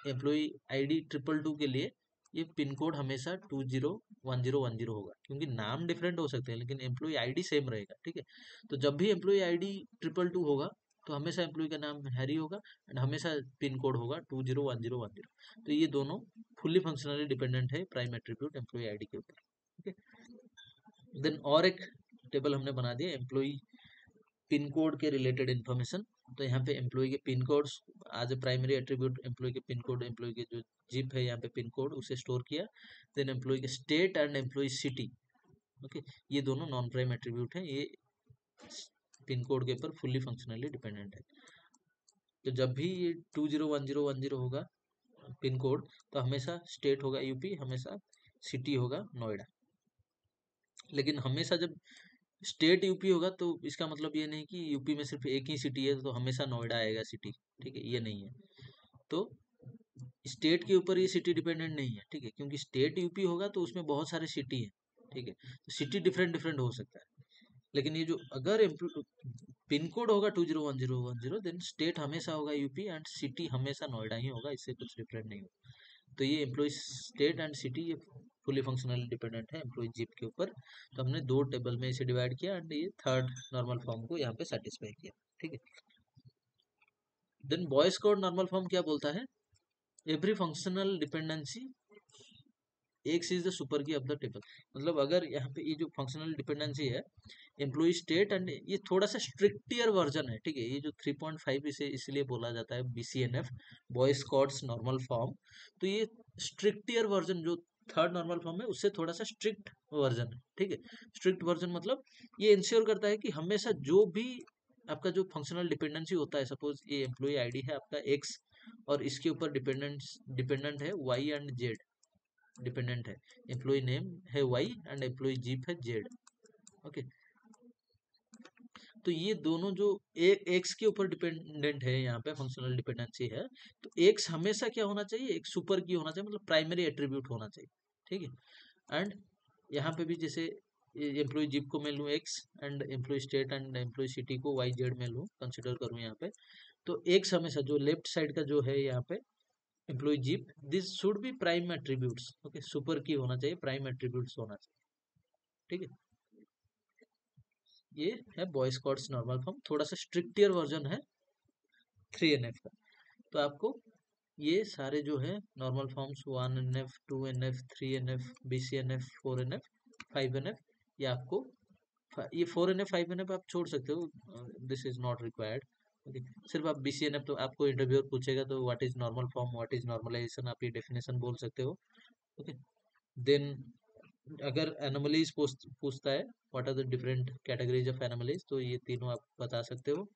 [SPEAKER 1] एम्प्लॉय आईडी 222 के लिए ये पिन कोड हमेशा 201010 होगा, क्योंकि नाम डिफरेंट हो सकते हैं लेकिन एम्प्लॉय आईडी सेम रहेगा, ठीक है। तो जब भी एम्प्लॉय आईडी 222 होगा तो हमेशा एम्प्लॉय का नाम हैरी होगा एंड हमेशा पिन कोड होगा 201010। तो ये दोनों फुल्ली फंक्शनली डिपेंडेंट है प्राइम एट्रीब्यूट एम्प्लॉय आईडी के ऊपर, ठीक है। देन और एक टेबल हमने बना दिया एम्प्लॉय पिन कोड के रिलेटेड इन्फॉर्मेशन। तो यहाँ पे एम्प्लॉय के pin codes as a primary attribute, employee के पिन कोड, एम्प्लॉय के जो जिप है यहाँ पे पिन कोड उसे स्टोर किया। देन एम्प्लॉय के state and employee city, okay, ये दोनों नॉन प्राइम एट्रीब्यूट हैं, ये पिन कोड के ऊपर फुल्ली फंक्शनली डिपेंडेंट है। तो जब भी ये 201010 होगा पिन कोड तो हमेशा स्टेट होगा यूपी, हमेशा सिटी होगा नोएडा। लेकिन हमेशा जब स्टेट यूपी होगा तो इसका मतलब ये नहीं कि यूपी में सिर्फ एक ही सिटी है तो हमेशा नोएडा आएगा सिटी, ठीक है, ये नहीं है। तो स्टेट के ऊपर ये सिटी डिपेंडेंट नहीं है, ठीक है, क्योंकि स्टेट यूपी होगा तो उसमें बहुत सारे सिटी है, ठीक है। तो सिटी डिफरेंट डिफरेंट हो सकता है, लेकिन ये जो अगर पिन कोड होगा 201010 देन स्टेट हमेशा होगा यूपी एंड सिटी हमेशा नोएडा ही होगा, इससे कुछ डिफरेंट नहीं होगा। तो ये एम्प्लॉय स्टेट एंड सिटी ये फुली फंक्शनली डिपेंडेंट है एम्प्लॉय जिप के ऊपर। तो हमने दो टेबल में इसे डिवाइड किया एंड ये थर्ड नॉर्मल फॉर्म को यहाँ पे सेटिस्फाई किया, ठीक है। Than boys code normal form क्या बोलता है, every functional dependency x is the super की ऑफ द टेबल। मतलब अगर यहाँ पे ये जो फंक्शनल डिपेंडेंसी है एम्प्लॉय स्टेट एंड ये थोड़ा सा स्ट्रिक्टियर वर्जन है, ठीक है। ये जो 3.5 इसे इसलिए बोला जाता है BCNF, boys codes normal form. तो ये स्ट्रिक्टियर वर्जन जो थर्ड नॉर्मल फॉर्म है उससे थोड़ा सा स्ट्रिक्ट वर्जन है, ठीक है। स्ट्रिक्ट वर्जन मतलब ये इंश्योर करता है कि हमेशा जो भी आपका जो फंक्शनल डिपेंडेंसी होता है, सपोज ये एम्प्लॉय आईडी है आपका एक्स और इसके ऊपर डिपेंडेंट है वाई एंड जेड, डिपेंडेंट है एम्प्लॉय नेम है वाई एंड एम्प्लॉय जिप है जेड, ओके। तो ये दोनों जो एक्स के ऊपर डिपेंडेंट है यहाँ पे फंक्शनल डिपेंडेंसी है, तो एक्स हमेशा क्या होना चाहिए, एक सुपर की होना चाहिए, मतलब प्राइमरी एट्रीब्यूट होना चाहिए, ठीक है। एंड यहाँ पे भी जैसे एम्प्लॉय जिप को मैं लूँ X and employee state and employee city को वाई जेड में लूँ, कंसिडर करूँ यहाँ पे, तो एक्स हमेशा जो लेफ्ट साइड का जो है यहाँ पे employee zip, this should be prime attributes, okay, super key होना चाहिए, प्राइम एट्रीब्यूट्स होना चाहिए, ठीक है। ये है बॉयज कोड्स नॉर्मल फॉर्म, थोड़ा सा स्ट्रिक्टियर वर्जन है 3NF का। तो आपको ये सारे जो है normal forms 1NF 2NF 3NF BCNF 4NF 5NF, ये आपको ये 4NF 5NF आप छोड़ सकते हो, this is not required, okay. सिर्फ आप BCNF, तो आपको इंटरव्यूअर पूछेगा तो what is normal form, what is normalization, आप ये डेफिनेशन बोल सकते हो, ओके। देन अगर एनोमलीज पूछता है what are the different categories of anomalies, तो ये तीनों आप बता सकते हो।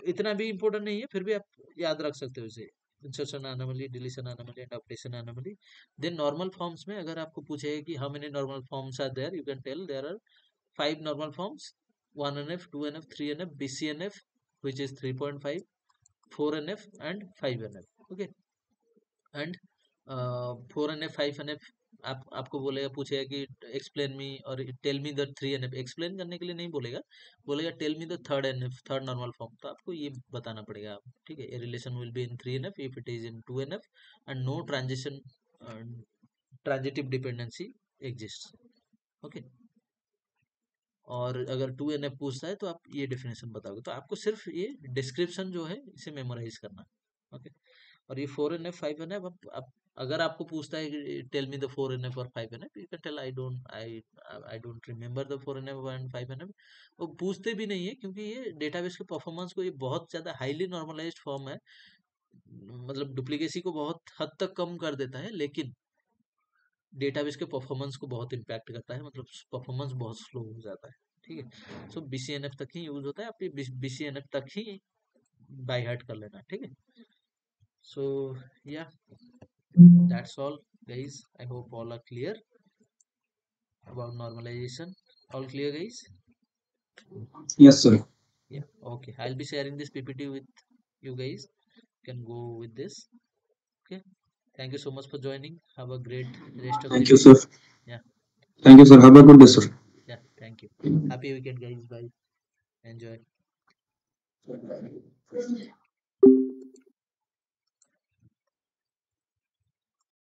[SPEAKER 1] इतना भी इम्पोर्टेंट नहीं है, फिर भी आप याद रख सकते हो इसे, insertion anomaly, deletion anomaly and updation anomaly. Then normal forms में अगर आपको पूछे कि how many normal forms are there, you can tell there are 5 normal forms, 1NF, 2NF, 3NF, BCNF which is 3.5, 4NF and 5NF. Okay, and 4NF, 5NF आपको बोलेगा, पूछेगा कि explain me और tell me the 3NF। Explain करने के लिए नहीं बोलेगा, बोलेगा tell me the third NF, third normal form, तो आपको ये बताना पड़ेगा आप, ठीक है। Relation will be in 3NF if it is in 2NF and no transition transitive dependency exist. Okay, और अगर 2NF पूछता है तो आप ये डेफिनेशन बताओगे, तो आपको सिर्फ ये डिस्क्रिप्शन जो है इसे मेमोराइज करना। ओके, और ये 4NF 5NF अब अगर आपको पूछता है कि टेल मी द 4NF और 5NF, you can tell I don't remember the 4NF and 5NF। वो पूछते भी नहीं है, क्योंकि ये डेटाबेस के परफॉर्मेंस को ये बहुत ज्यादा हाईली नॉर्मलाइज्ड फॉर्म है, मतलब डुप्लीकेसी को बहुत हद तक कम कर देता है, लेकिन डेटाबेस के परफॉर्मेंस को बहुत इम्पैक्ट करता है, मतलब परफॉर्मेंस बहुत स्लो हो जाता है, ठीक है। सो BCNF तक ही यूज होता है, आप ये BCNF तक ही बाय हार्ट कर लेना, ठीक है। सो या that's all guys, I hope all are clear about normalization. All clear guys?
[SPEAKER 2] Yes, sir.
[SPEAKER 1] Yeah, okay, I'll be sharing this PPT with you guys, you can go with this. Okay, thank you so much for joining, have a great rest of the
[SPEAKER 2] Thank you,
[SPEAKER 1] day.
[SPEAKER 2] sir.
[SPEAKER 1] Yeah,
[SPEAKER 2] Thank you, sir. Have a good day, sir.
[SPEAKER 1] yeah, thank you. Happy weekend guys, bye, enjoy.